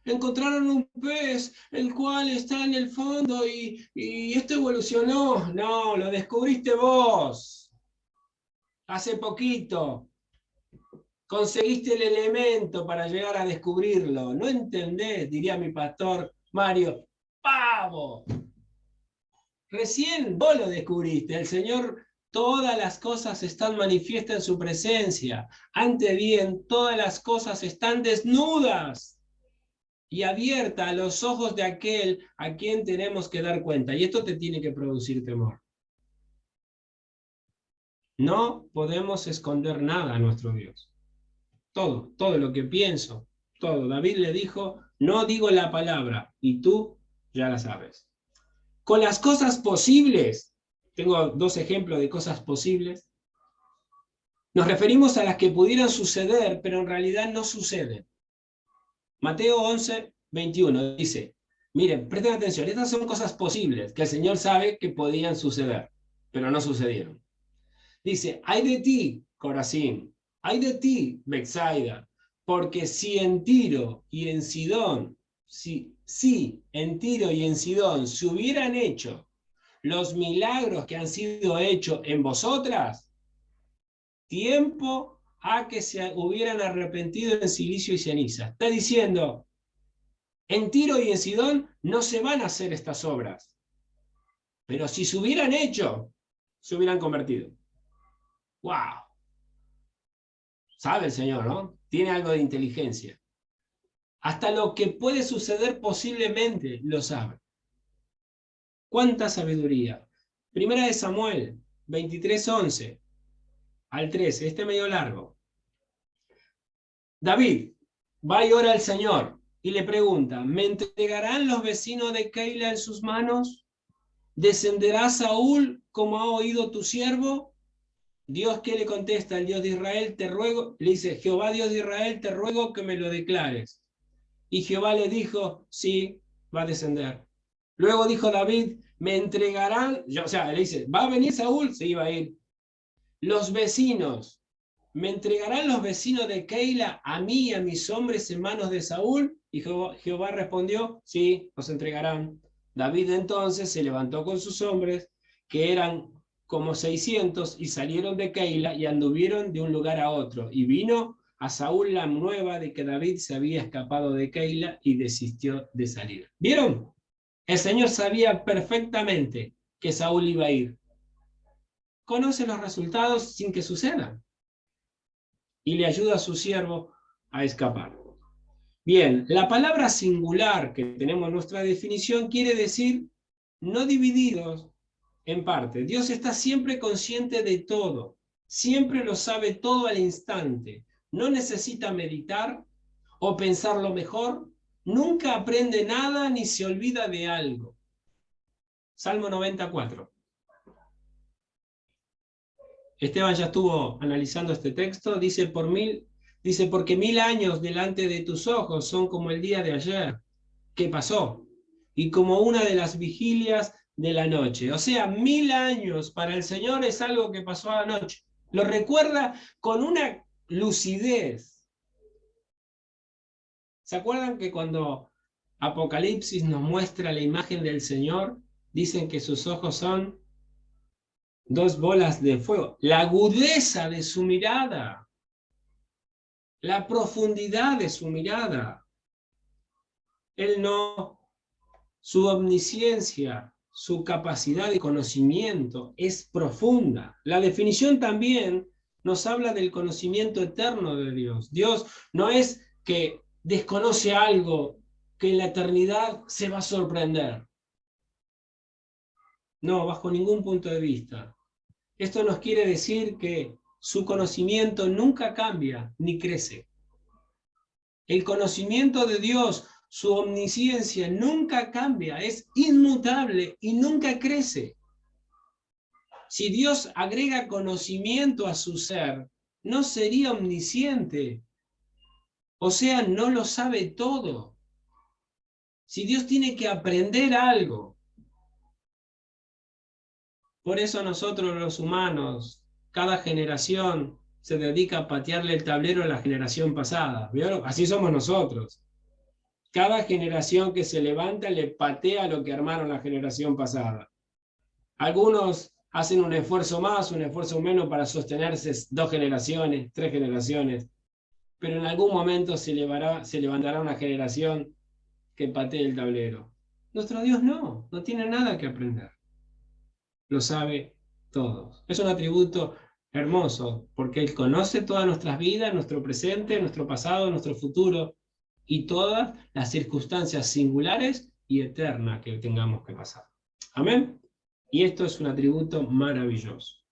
Encontraron un pez, el cual está en el fondo y esto evolucionó. No, lo descubriste vos. Hace poquito. Conseguiste el elemento para llegar a descubrirlo. No entendés, diría mi pastor Mario. ¡Pavo! Recién vos lo descubriste. El Señor, todas las cosas están manifiestas en su presencia. Ante bien, todas las cosas están desnudas y abiertas a los ojos de aquel a quien tenemos que dar cuenta. Y esto te tiene que producir temor. No podemos esconder nada a nuestro Dios. Todo lo que pienso, todo. David le dijo, no digo la palabra, y tú ya la sabes. Con las cosas posibles, tengo 2 ejemplos de cosas posibles, nos referimos a las que pudieran suceder, pero en realidad no suceden. Mateo 11:21 dice, miren, presten atención, estas son cosas posibles, que el Señor sabe que podían suceder, pero no sucedieron. Dice, ay de ti, Corazín, ay de ti, Betsaida, porque si en Tiro y en Sidón, en Tiro y en Sidón se hubieran hecho los milagros que han sido hechos en vosotras, tiempo a que se hubieran arrepentido en silicio y ceniza. Está diciendo, en Tiro y en Sidón no se van a hacer estas obras, pero si se hubieran hecho, se hubieran convertido. ¡Wow! Sabe el Señor, ¿no? Tiene algo de inteligencia. Hasta lo que puede suceder posiblemente lo sabe. ¡Cuánta sabiduría! Primera de Samuel 23:11 al 13, este medio largo. David va y ora al Señor y le pregunta, ¿me entregarán los vecinos de Keila en sus manos? ¿Descenderá Saúl como ha oído tu siervo? Dios, ¿qué le contesta? El Dios de Israel, te ruego, le dice, Jehová Dios de Israel, te ruego que me lo declares. Y Jehová le dijo, sí, va a descender. Luego dijo David, me entregarán, o sea, le dice, ¿va a venir Saúl? Sí, va a ir. Los vecinos, ¿me entregarán los vecinos de Keila a mí y a mis hombres en manos de Saúl? Y Jehová respondió, sí, los entregarán. David entonces se levantó con sus hombres, que eran como 600, y salieron de Keila y anduvieron de un lugar a otro. Y vino a Saúl la nueva de que David se había escapado de Keila y desistió de salir. ¿Vieron? El Señor sabía perfectamente que Saúl iba a ir. Conoce los resultados sin que sucedan. Y le ayuda a su siervo a escapar. Bien, la palabra singular que tenemos en nuestra definición quiere decir no divididos en parte. Dios está siempre consciente de todo, siempre lo sabe todo al instante. No necesita meditar o pensarlo mejor, nunca aprende nada ni se olvida de algo. Salmo 94. Esteban ya estuvo analizando este texto, dice, porque 1000 años delante de tus ojos son como el día de ayer. ¿Qué pasó? Y como una de las vigilias de la noche. O sea, 1000 años para el Señor es algo que pasó anoche. Lo recuerda con una lucidez. ¿Se acuerdan que cuando Apocalipsis nos muestra la imagen del Señor, dicen que sus ojos son 2 bolas de fuego? La agudeza de su mirada, la profundidad de su mirada. Él no, su omnisciencia, su capacidad de conocimiento es profunda. La definición también nos habla del conocimiento eterno de Dios. Dios no es que desconoce algo que en la eternidad se va a sorprender. No, bajo ningún punto de vista. Esto nos quiere decir que su conocimiento nunca cambia ni crece. El conocimiento de Dios, su omnisciencia, nunca cambia, es inmutable y nunca crece. Si Dios agrega conocimiento a su ser, no sería omnisciente. O sea, no lo sabe todo. Si Dios tiene que aprender algo. Por eso nosotros los humanos, cada generación se dedica a patearle el tablero a la generación pasada. ¿Vieron? Así somos nosotros. Cada generación que se levanta le patea lo que armaron la generación pasada. Algunos hacen un esfuerzo más, un esfuerzo menos para sostenerse 2 generaciones, 3 generaciones, pero en algún momento se levantará una generación que patee el tablero. Nuestro Dios no tiene nada que aprender. Lo sabe todo. Es un atributo hermoso, porque Él conoce todas nuestras vidas, nuestro presente, nuestro pasado, nuestro futuro, y todas las circunstancias singulares y eternas que tengamos que pasar. Amén. Y esto es un atributo maravilloso.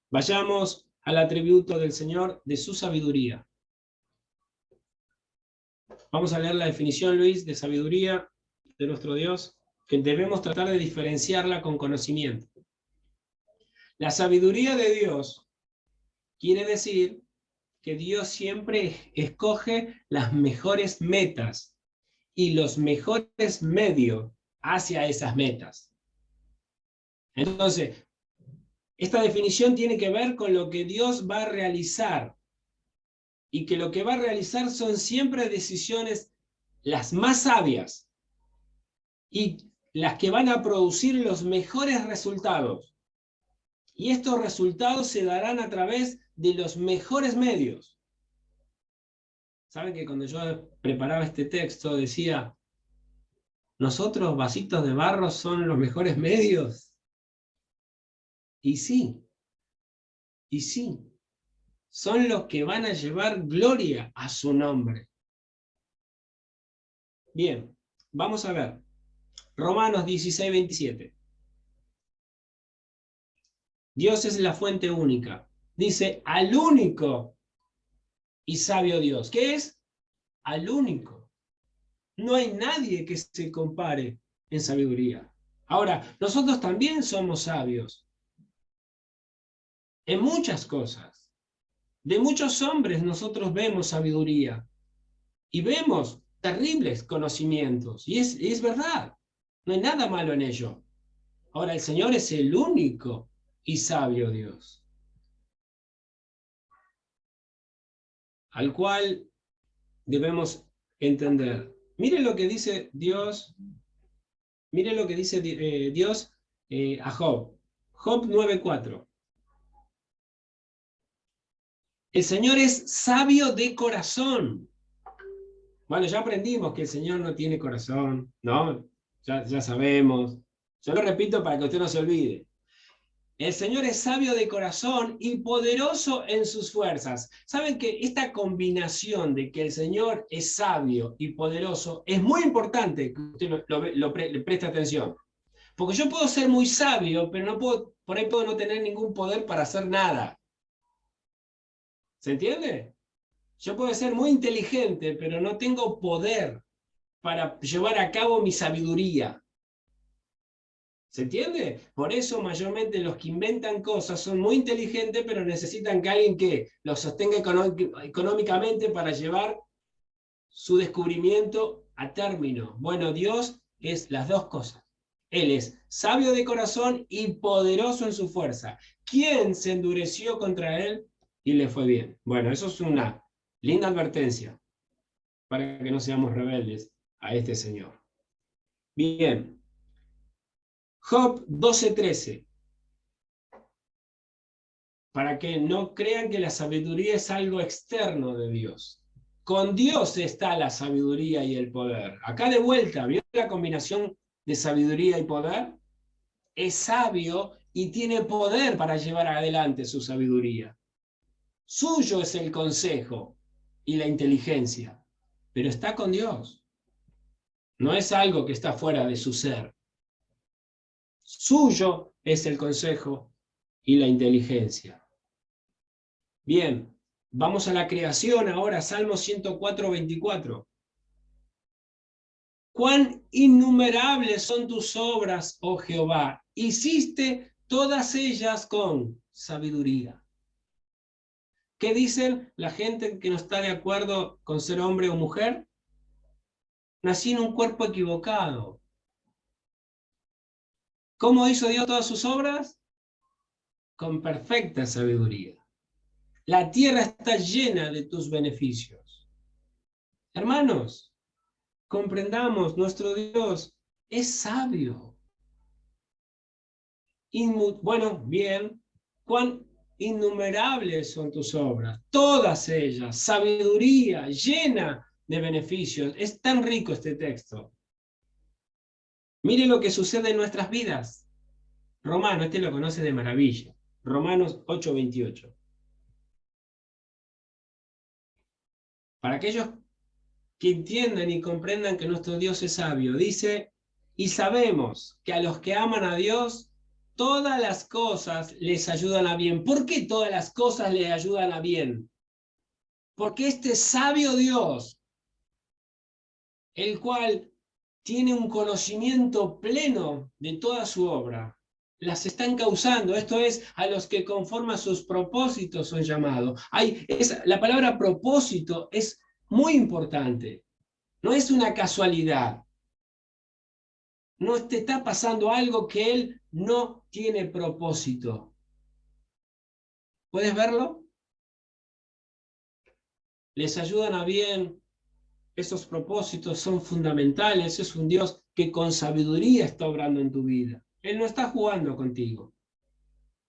Vayamos al atributo del Señor de su sabiduría. Vamos a leer la definición, Luis, de sabiduría de nuestro Dios, que debemos tratar de diferenciarla con conocimiento. La sabiduría de Dios quiere decir que Dios siempre escoge las mejores metas y los mejores medios hacia esas metas. Entonces, esta definición tiene que ver con lo que Dios va a realizar, y que lo que va a realizar son siempre decisiones las más sabias y las que van a producir los mejores resultados. Y estos resultados se darán a través de los mejores medios. ¿Saben que cuando yo preparaba este texto decía, nosotros, vasitos de barro, son los mejores medios? Y sí, son los que van a llevar gloria a su nombre. Bien, vamos a ver. Romanos 16, 27. Dios es la fuente única. Dice, al único y sabio Dios. ¿Qué es? Al único. No hay nadie que se compare en sabiduría. Ahora, nosotros también somos sabios en muchas cosas. De muchos hombres nosotros vemos sabiduría y vemos terribles conocimientos. Y es verdad, no hay nada malo en ello. Ahora, el Señor es el único y sabio Dios, al cual debemos entender. Miren lo que dice Dios, miren lo que dice Dios a Job. Job 9:4. El Señor es sabio de corazón. Bueno, ya aprendimos que el Señor no tiene corazón, ¿no? Ya sabemos. Yo lo repito para que usted no se olvide. El Señor es sabio de corazón y poderoso en sus fuerzas. ¿Saben que esta combinación de que el Señor es sabio y poderoso es muy importante que usted le preste atención? Porque yo puedo ser muy sabio, pero por ahí puedo no tener ningún poder para hacer nada. ¿Se entiende? Yo puedo ser muy inteligente, pero no tengo poder para llevar a cabo mi sabiduría. ¿Se entiende? Por eso mayormente los que inventan cosas son muy inteligentes, pero necesitan que alguien que los sostenga económicamente para llevar su descubrimiento a término. Bueno, Dios es las dos cosas. Él es sabio de corazón y poderoso en su fuerza. ¿Quién se endureció contra él y le fue bien? Bueno, eso es una linda advertencia para que no seamos rebeldes a este Señor. Bien. Job 12:13. Para que no crean que la sabiduría es algo externo de Dios. Con Dios está la sabiduría y el poder. Acá de vuelta, ¿vio la combinación de sabiduría y poder? Es sabio y tiene poder para llevar adelante su sabiduría. Suyo es el consejo y la inteligencia, pero está con Dios. No es algo que está fuera de su ser. Suyo es el consejo y la inteligencia. Bien, vamos a la creación ahora, Salmo 104:24. Cuán innumerables son tus obras, oh Jehová, hiciste todas ellas con sabiduría. ¿Qué dicen la gente que no está de acuerdo con ser hombre o mujer? Nací en un cuerpo equivocado. ¿Cómo hizo Dios todas sus obras? Con perfecta sabiduría. La tierra está llena de tus beneficios. Hermanos, comprendamos, nuestro Dios es sabio. Bueno, bien, cuán innumerables son tus obras, todas ellas, sabiduría llena de beneficios. Es tan rico este texto. Mire lo que sucede en nuestras vidas. Romano, este lo conoce de maravilla. Romanos 8:28. Para aquellos que entiendan y comprendan que nuestro Dios es sabio, dice, y sabemos que a los que aman a Dios, todas las cosas les ayudan a bien. ¿Por qué todas las cosas les ayudan a bien? Porque este sabio Dios, el cual tiene un conocimiento pleno de toda su obra, las están causando. Esto es, a los que conforme a sus propósitos son llamados. La palabra propósito es muy importante. No es una casualidad. No te está pasando algo que él no tiene propósito. ¿Puedes verlo? Les ayudan a bien. Esos propósitos son fundamentales. Es un Dios que con sabiduría está obrando en tu vida. Él no está jugando contigo,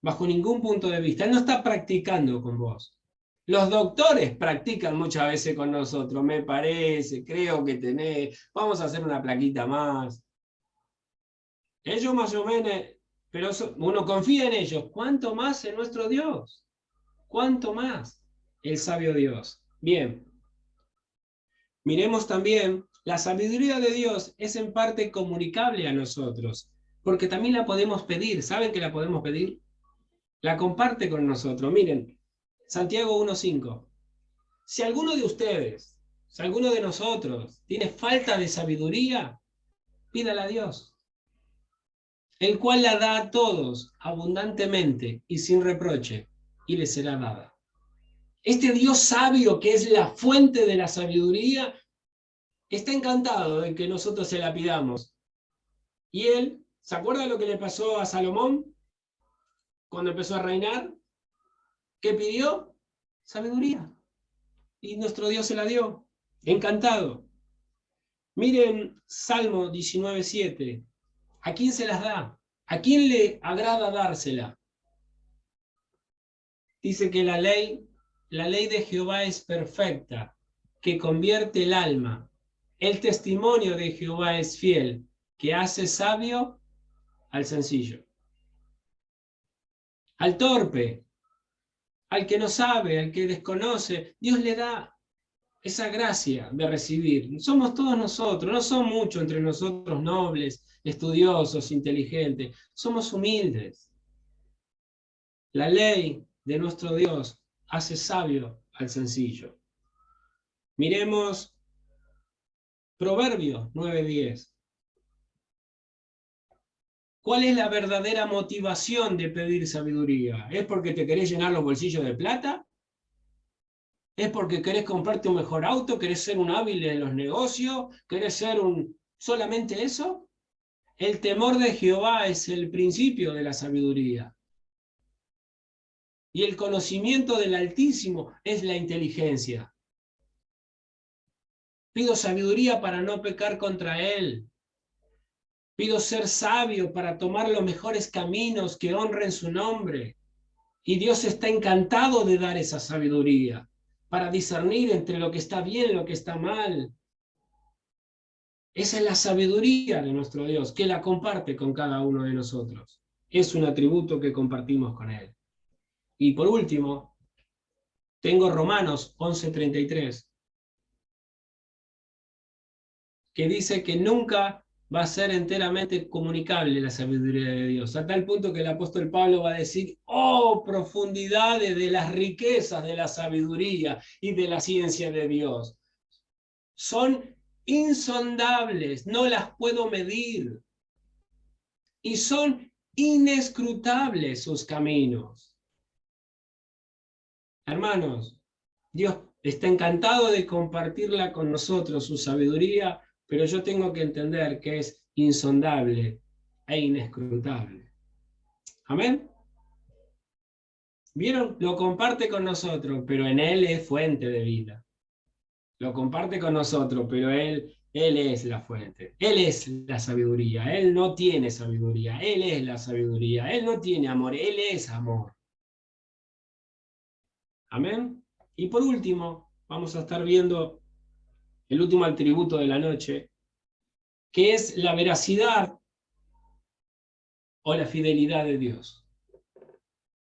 bajo ningún punto de vista. Él no está practicando con vos. Los doctores practican muchas veces con nosotros. Me parece, creo que tenés, vamos a hacer una plaquita más. Ellos más o menos, pero uno confía en ellos. ¿Cuánto más en nuestro Dios? ¿Cuánto más el sabio Dios? Bien. Miremos también, la sabiduría de Dios es en parte comunicable a nosotros, porque también la podemos pedir. ¿Saben que la podemos pedir? La comparte con nosotros. Miren, Santiago 1:5. Si alguno de ustedes, si alguno de nosotros tiene falta de sabiduría, pídala a Dios, el cual la da a todos abundantemente y sin reproche, y le será dada. Este Dios sabio, que es la fuente de la sabiduría, está encantado de que nosotros se la pidamos. Y él, ¿se acuerda lo que le pasó a Salomón cuando empezó a reinar? ¿Qué pidió? Sabiduría. Y nuestro Dios se la dio. Encantado. Miren Salmo 19:7. ¿A quién se las da? ¿A quién le agrada dársela? Dice que la ley de Jehová es perfecta, que convierte el alma. El testimonio de Jehová es fiel, que hace sabio al sencillo. Al torpe, al que no sabe, al que desconoce, Dios le da esa gracia de recibir. Somos todos nosotros, no son muchos entre nosotros nobles, estudiosos, inteligentes, somos humildes. La ley de nuestro Dios hace sabio al sencillo. Miremos Proverbios 9:10. ¿Cuál es la verdadera motivación de pedir sabiduría? ¿Es porque te querés llenar los bolsillos de plata? ¿Es porque querés comprarte un mejor auto? ¿Querés ser un hábil en los negocios? ¿Querés ser solamente eso? El temor de Jehová es el principio de la sabiduría. Y el conocimiento del Altísimo es la inteligencia. Pido sabiduría para no pecar contra Él. Pido ser sabio para tomar los mejores caminos que honren su nombre. Y Dios está encantado de dar esa sabiduría para discernir entre lo que está bien y lo que está mal. Esa es la sabiduría de nuestro Dios, que la comparte con cada uno de nosotros. Es un atributo que compartimos con Él. Y por último, tengo Romanos 11:33, que dice que nunca va a ser enteramente comunicable la sabiduría de Dios, a tal punto que el apóstol Pablo va a decir, oh, profundidades de las riquezas de la sabiduría y de la ciencia de Dios. Son insondables, no las puedo medir, y son inescrutables sus caminos. Hermanos, Dios está encantado de compartirla con nosotros, su sabiduría, pero yo tengo que entender que es insondable e inescrutable. ¿Amén? ¿Vieron? Lo comparte con nosotros, pero en Él es fuente de vida. Lo comparte con nosotros, pero Él es la fuente. Él es la sabiduría. Él no tiene sabiduría. Él es la sabiduría. Él no tiene amor. Él es amor. ¿Amén? Y por último, vamos a estar viendo el último atributo de la noche, que es la veracidad o la fidelidad de Dios.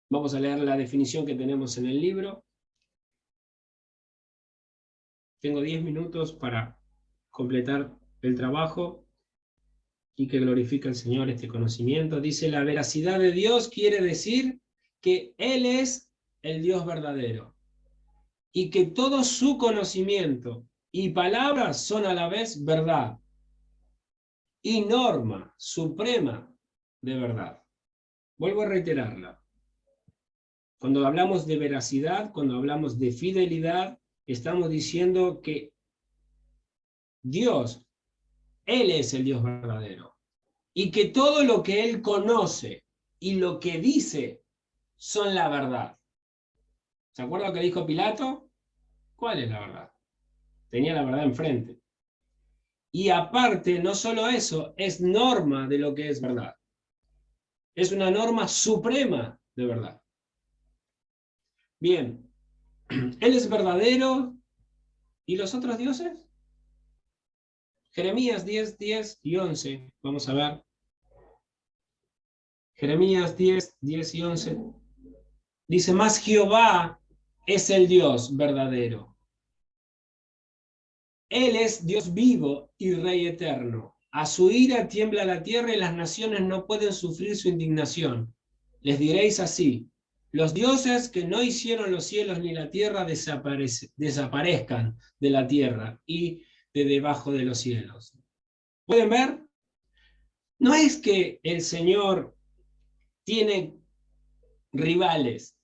Vamos a leer la definición que tenemos en el libro. Tengo 10 minutos para completar el trabajo y que glorifique al Señor este conocimiento. Dice, la veracidad de Dios quiere decir que Él es el Dios verdadero y que todo su conocimiento y palabras son a la vez verdad y norma suprema de verdad. Vuelvo a reiterarla. Cuando hablamos de veracidad, cuando hablamos de fidelidad, estamos diciendo que Dios, Él es el Dios verdadero. Y que todo lo que Él conoce y lo que dice son la verdad. ¿Se acuerda lo que dijo Pilato? ¿Cuál es la verdad? Tenía la verdad enfrente. Y aparte, no solo eso, es norma de lo que es verdad. Es una norma suprema de verdad. Bien, Él es verdadero. ¿Y los otros dioses? Jeremías 10, 10 y 11. Vamos a ver. Jeremías 10, 10 y 11. Dice, mas Jehová es el Dios verdadero. Él es Dios vivo y Rey eterno. A su ira tiembla la tierra y las naciones no pueden sufrir su indignación. Les diréis así, los dioses que no hicieron los cielos ni la tierra desaparezcan de la tierra y de debajo de los cielos. ¿Pueden ver? No es que el Señor tiene rivales.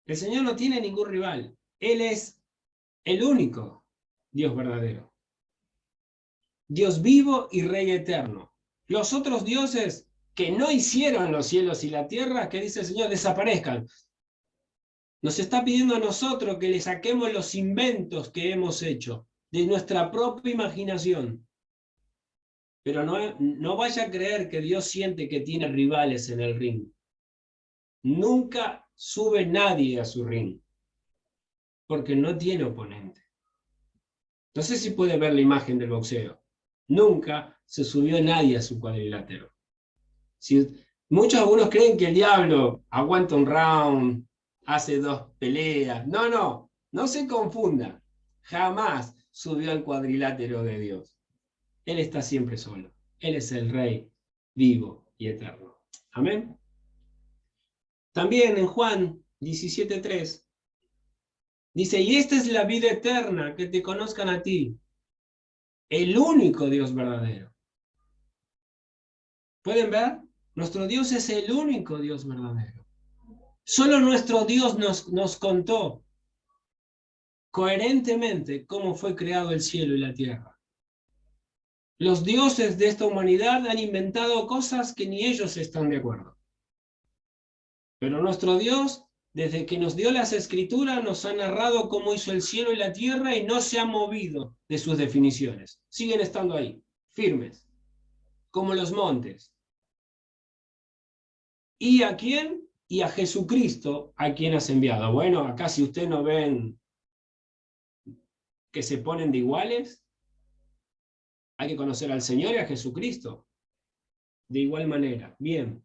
El Señor no tiene ningún rival. Él es el único Dios verdadero. Dios vivo y Rey eterno. Los otros dioses que no hicieron los cielos y la tierra, que dice el Señor, desaparezcan. Nos está pidiendo a nosotros que le saquemos los inventos que hemos hecho de nuestra propia imaginación. Pero no vaya a creer que Dios siente que tiene rivales en el ring. Nunca sube nadie a su ring, porque no tiene oponente. No sé si puede ver la imagen del boxeo. Nunca se subió nadie a su cuadrilátero. Algunos creen que el diablo aguanta un round, hace 2 peleas. No se confunda. Jamás subió al cuadrilátero de Dios. Él está siempre solo. Él es el Rey vivo y eterno. Amén. También en Juan 17:3 Dice, y esta es la vida eterna, que te conozcan a ti, el único Dios verdadero. ¿Pueden ver? Nuestro Dios es el único Dios verdadero. Solo nuestro Dios nos contó coherentemente cómo fue creado el cielo y la tierra. Los dioses de esta humanidad han inventado cosas que ni ellos están de acuerdo. Pero nuestro Dios, desde que nos dio las escrituras, nos ha narrado cómo hizo el cielo y la tierra y no se ha movido de sus definiciones. Siguen estando ahí, firmes, como los montes. ¿Y a quién? Y a Jesucristo, a quien has enviado. Bueno, acá si ustedes no ven que se ponen de iguales, hay que conocer al Señor y a Jesucristo. De igual manera. Bien.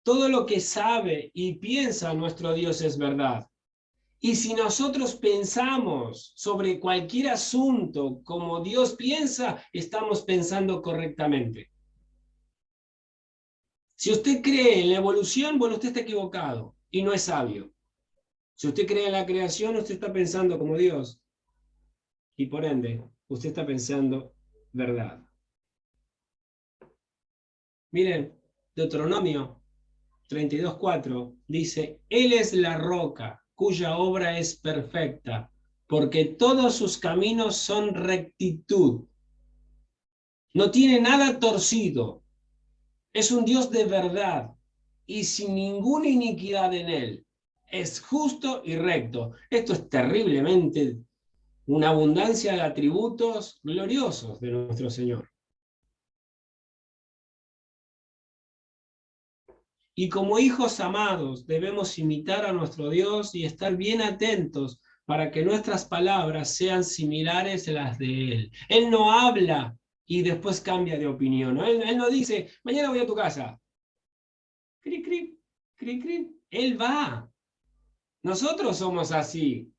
Todo lo que sabe y piensa nuestro Dios es verdad. Y si nosotros pensamos sobre cualquier asunto como Dios piensa, estamos pensando correctamente. Si usted cree en la evolución, bueno, usted está equivocado y no es sabio. Si usted cree en la creación, usted está pensando como Dios. Y por ende, usted está pensando verdad. Miren, Deuteronomio 32:4 dice, Él es la roca cuya obra es perfecta, porque todos sus caminos son rectitud. No tiene nada torcido. Es un Dios de verdad y sin ninguna iniquidad en él. Es justo y recto. Esto es terriblemente una abundancia de atributos gloriosos de nuestro Señor. Y como hijos amados debemos imitar a nuestro Dios y estar bien atentos para que nuestras palabras sean similares a las de Él. Él no habla y después cambia de opinión. Él no dice, mañana voy a tu casa. Cric, cric, cric, cric. Él va. Nosotros somos así.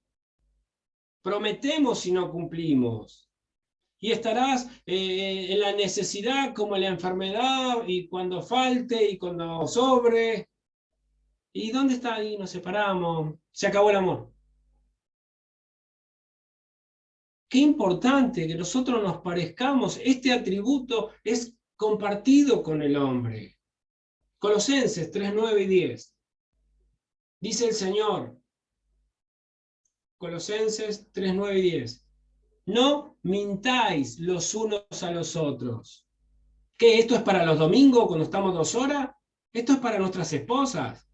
Prometemos y no cumplimos. Y estarás en la necesidad como en la enfermedad, y cuando falte y cuando sobre. ¿Y dónde está ahí? Nos separamos. Se acabó el amor. Qué importante que nosotros nos parezcamos. Este atributo es compartido con el hombre. Colosenses 3, 9 y 10. Dice el Señor. Colosenses 3, 9 y 10. No mintáis los unos a los otros. ¿Qué? ¿Esto es para los domingos cuando estamos 2 horas? Esto es para nuestras esposas.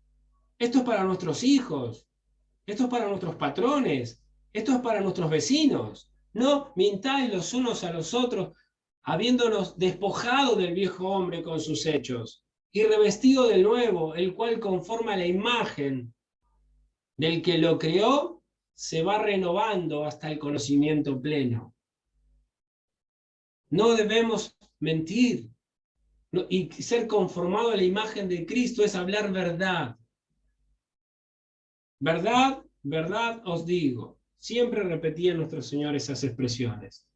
Esto es para nuestros hijos. Esto es para nuestros patrones. Esto es para nuestros vecinos. No mintáis los unos a los otros, habiéndonos despojado del viejo hombre con sus hechos y revestido del nuevo, el cual conforma la imagen del que lo creó, se va renovando hasta el conocimiento pleno. No debemos mentir. Y ser conformado a la imagen de Cristo es hablar verdad. Verdad, verdad os digo. Siempre repetía nuestro Señor esas expresiones.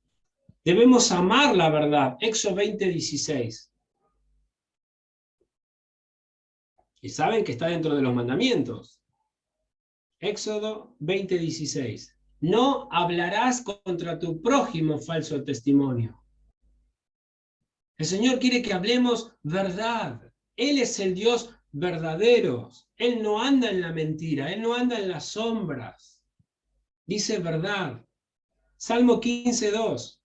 Debemos amar la verdad. Éxodo 20:16. Y saben que está dentro de los mandamientos. Éxodo 20:16. No hablarás contra tu prójimo falso testimonio. El Señor quiere que hablemos verdad. Él es el Dios verdadero. Él no anda en la mentira, Él no anda en las sombras. Dice verdad. Salmo 15:2.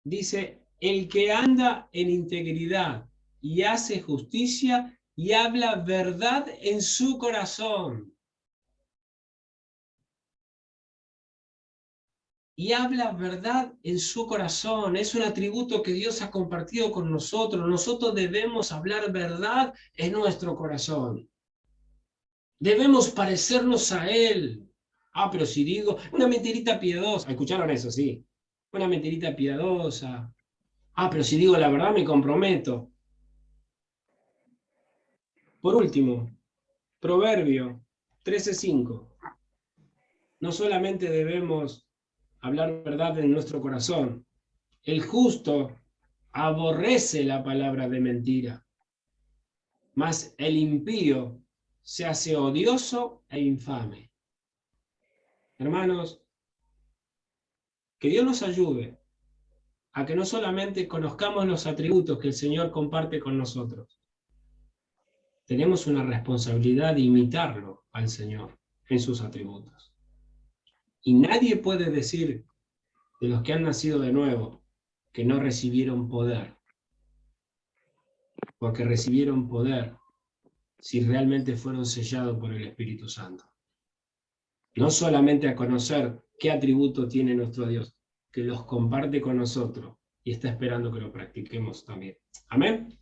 Dice, el que anda en integridad y hace justicia y habla verdad en su corazón. Y habla verdad en su corazón. Es un atributo que Dios ha compartido con nosotros. Nosotros debemos hablar verdad en nuestro corazón. Debemos parecernos a Él. Ah, pero si digo una mentirita piadosa. ¿Escucharon eso? Sí. Una mentirita piadosa. Ah, pero si digo la verdad me comprometo. Por último, Proverbio 13:5. No solamente debemos hablar verdad en nuestro corazón. El justo aborrece la palabra de mentira, mas el impío se hace odioso e infame. Hermanos, que Dios nos ayude a que no solamente conozcamos los atributos que el Señor comparte con nosotros, tenemos una responsabilidad de imitarlo al Señor en sus atributos. Y nadie puede decir de los que han nacido de nuevo que no recibieron poder, porque recibieron poder si realmente fueron sellados por el Espíritu Santo. No solamente a conocer qué atributo tiene nuestro Dios, que los comparte con nosotros y está esperando que lo practiquemos también. Amén.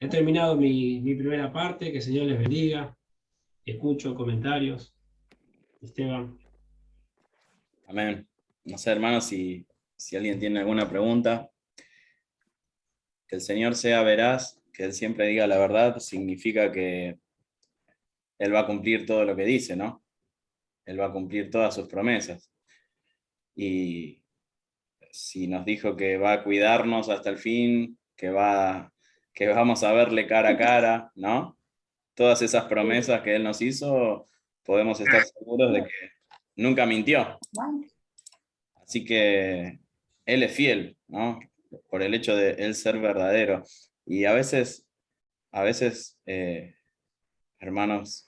He terminado mi primera parte, que el Señor les bendiga. Escucho comentarios. Esteban. Amén. No sé, hermanos, si alguien tiene alguna pregunta. Que el Señor sea veraz, que Él siempre diga la verdad, significa que Él va a cumplir todo lo que dice, ¿no? Él va a cumplir todas sus promesas. Y si nos dijo que va a cuidarnos hasta el fin, que vamos a verle cara a cara, ¿no? Todas esas promesas que Él nos hizo, podemos estar seguros de que nunca mintió. Así que Él es fiel, ¿no? Por el hecho de Él ser verdadero. Y a veces, hermanos...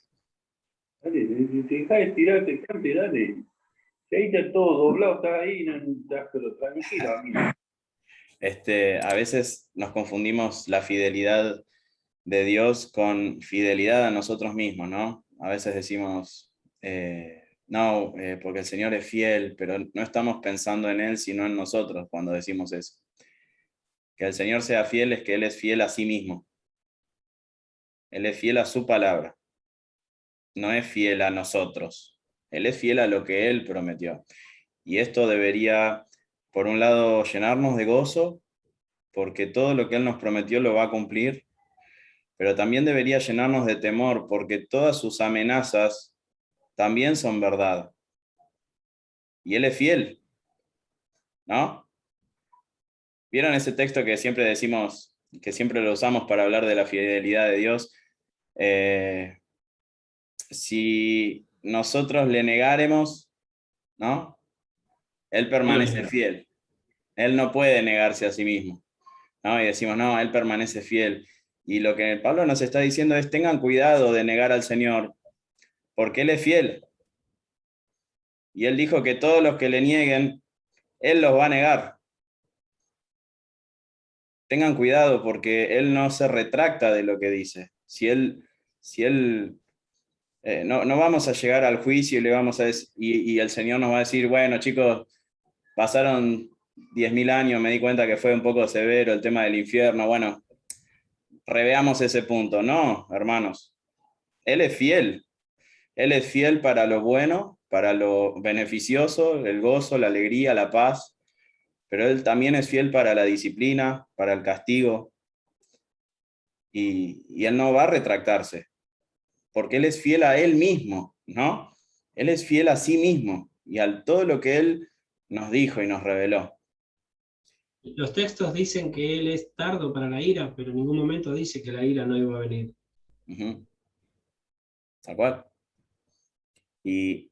Dale, deja de tirarte, cante, dale. Si ahí está todo doblado, está ahí, no, pero tranquilo, amigo. A veces nos confundimos la fidelidad de Dios con fidelidad a nosotros mismos, ¿no? A veces decimos, no, porque el Señor es fiel, pero no estamos pensando en Él, sino en nosotros cuando decimos eso. Que el Señor sea fiel es que Él es fiel a sí mismo. Él es fiel a su palabra. No es fiel a nosotros. Él es fiel a lo que Él prometió. Y esto debería, por un lado, llenarnos de gozo, porque todo lo que Él nos prometió lo va a cumplir, pero también debería llenarnos de temor, porque todas sus amenazas también son verdad. Y Él es fiel, ¿no? ¿Vieron ese texto que siempre decimos, que siempre lo usamos para hablar de la fidelidad de Dios? Si nosotros le negáremos, ¿no? Él permanece fiel. Él no puede negarse a sí mismo, ¿no? Y decimos, no, Él permanece fiel. Y lo que Pablo nos está diciendo es, tengan cuidado de negar al Señor, porque Él es fiel. Y Él dijo que todos los que le nieguen, Él los va a negar. Tengan cuidado porque Él no se retracta de lo que dice. Si él no vamos a llegar al juicio y le vamos a y el Señor nos va a decir, bueno, chicos, pasaron 10.000 años, me di cuenta que fue un poco severo el tema del infierno, bueno, reveamos ese punto. No, hermanos, Él es fiel. Él es fiel para lo bueno, para lo beneficioso, el gozo, la alegría, la paz, pero Él también es fiel para la disciplina, para el castigo, y Él no va a retractarse, porque Él es fiel a Él mismo, ¿no? Él es fiel a sí mismo y a todo lo que Él nos dijo y nos reveló. Los textos dicen que Él es tardo para la ira, pero en ningún momento dice que la ira no iba a venir. Tal cual. Y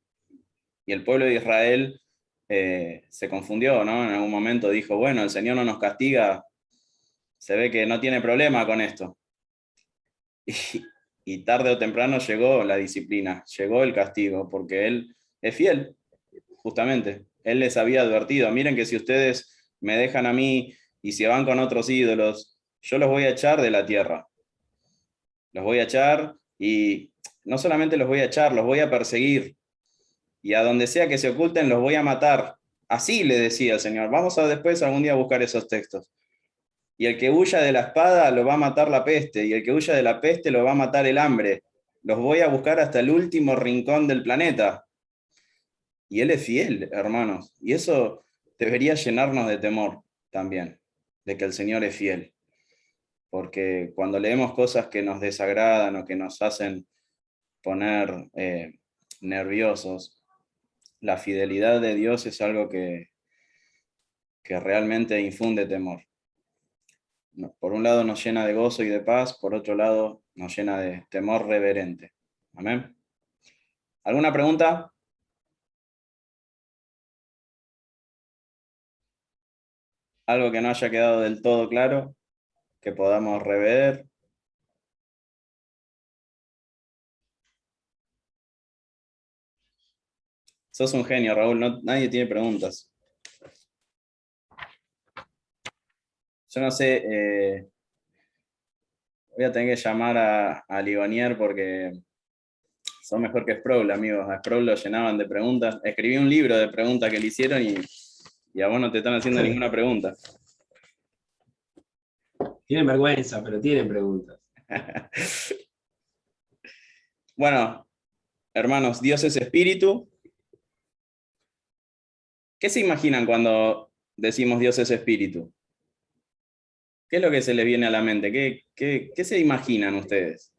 el pueblo de Israel se confundió, ¿no? En algún momento dijo, bueno, el Señor no nos castiga, se ve que no tiene problema con esto. Y tarde o temprano llegó la disciplina, llegó el castigo, porque Él es fiel, justamente. Él les había advertido, miren que si ustedes me dejan a mí y se van con otros ídolos, yo los voy a echar de la tierra. Los voy a echar y no solamente los voy a echar, los voy a perseguir. Y a donde sea que se oculten, los voy a matar. Así le decía el Señor. Vamos a después algún día buscar esos textos. Y el que huya de la espada lo va a matar la peste, y el que huya de la peste lo va a matar el hambre. Los voy a buscar hasta el último rincón del planeta. Y Él es fiel, hermanos. Y eso debería llenarnos de temor también, de que el Señor es fiel. Porque cuando leemos cosas que nos desagradan o que nos hacen poner nerviosos, la fidelidad de Dios es algo que realmente infunde temor. Por un lado nos llena de gozo y de paz, por otro lado nos llena de temor reverente. Amén. ¿Alguna pregunta? ¿Algo que no haya quedado del todo claro? Que podamos rever. Sos un genio, Raúl, nadie tiene preguntas. Yo no sé, voy a tener que llamar a Ligonier porque son mejor que Sproul, amigos. A Sproul lo llenaban de preguntas. Escribí un libro de preguntas que le hicieron y a vos no te están haciendo ninguna pregunta. Tienen vergüenza, pero tienen preguntas. Bueno, hermanos, Dios es espíritu. ¿Qué se imaginan cuando decimos Dios es espíritu? ¿Qué es lo que se les viene a la mente? ¿Qué se imaginan ustedes?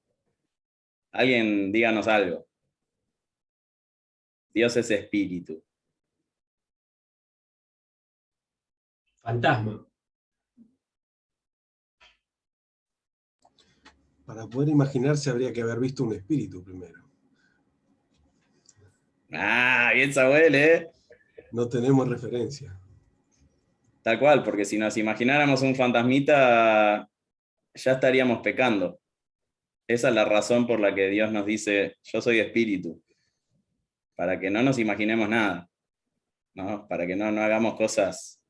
Alguien díganos algo. Dios es espíritu. Fantasma. Para poder imaginarse habría que haber visto un espíritu primero. Ah, bien Samuel, ¿eh? No tenemos referencia. Tal cual, porque si nos imagináramos un fantasmita, ya estaríamos pecando. Esa es la razón por la que Dios nos dice, yo soy espíritu. Para que no nos imaginemos nada, ¿no? Para que no hagamos cosas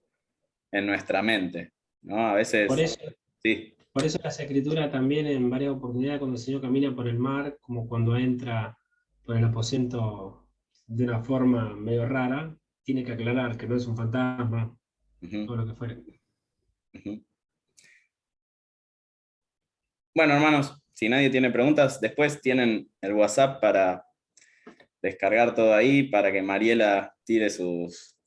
en nuestra mente, ¿no? A veces, Por eso, sí, por eso las escrituras también en varias oportunidades cuando el Señor camina por el mar, como cuando entra por el aposento de una forma medio rara, tiene que aclarar que no es un fantasma o lo que fuera. Ujú. Bueno, hermanos, si nadie tiene preguntas, después tienen el WhatsApp para descargar todo ahí, para que Mariela tire sus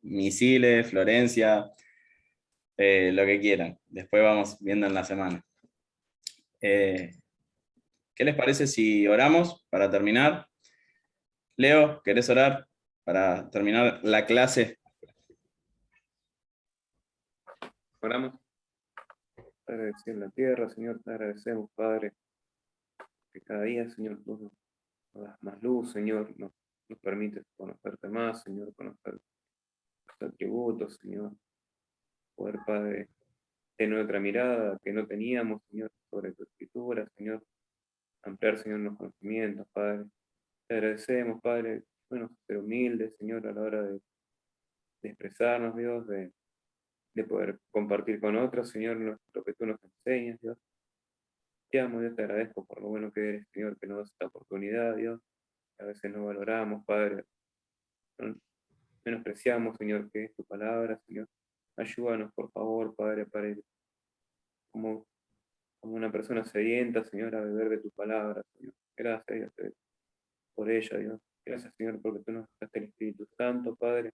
misiles, Florencia, lo que quieran. Después vamos viendo en la semana. ¿Qué les parece si oramos para terminar? Leo, ¿querés orar para terminar la clase? Oramos. Padre del cielo y la tierra, Señor, te agradecemos, Padre, que cada día, Señor, tú nos das más luz, Señor, nos permites conocerte más, Señor, conocer tus atributos, Señor, poder, Padre, tener otra mirada que no teníamos, Señor, sobre tu escritura, Señor, ampliar, Señor, los conocimientos, Padre. Te agradecemos, Padre, bueno, ser humildes, Señor, a la hora de expresarnos, Dios, de poder compartir con otros, Señor, lo que tú nos enseñas, Dios. Te amo, Dios, te agradezco por lo bueno que eres, Señor, que nos das esta oportunidad, Dios. A veces no valoramos, Padre, menospreciamos, Señor, que es tu palabra, Señor. Ayúdanos, por favor, Padre, para ir como, como una persona sedienta, Señor, a beber de tu palabra, Señor. Gracias, Dios, por ella, Dios. Gracias, Señor, porque tú nos daste el Espíritu Santo, Padre,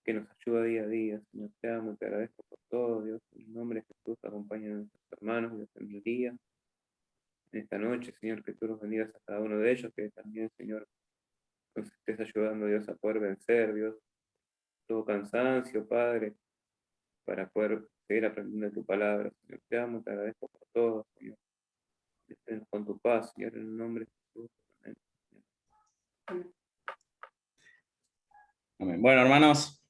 que nos ayuda día a día, Señor. Te amo y te agradezco por todo, Dios. En el nombre de Jesús, acompaña a nuestros hermanos, Dios, en el día, en esta noche, Señor, que tú nos bendigas a cada uno de ellos, que también, Señor, nos estés ayudando, Dios, a poder vencer, Dios, todo cansancio, Padre, para poder seguir aprendiendo de tu palabra, Señor. Te amo, te agradezco por todo, Señor. Estén con tu paz, Señor, en el nombre de Jesús. Amén. Amén. Bueno, hermanos,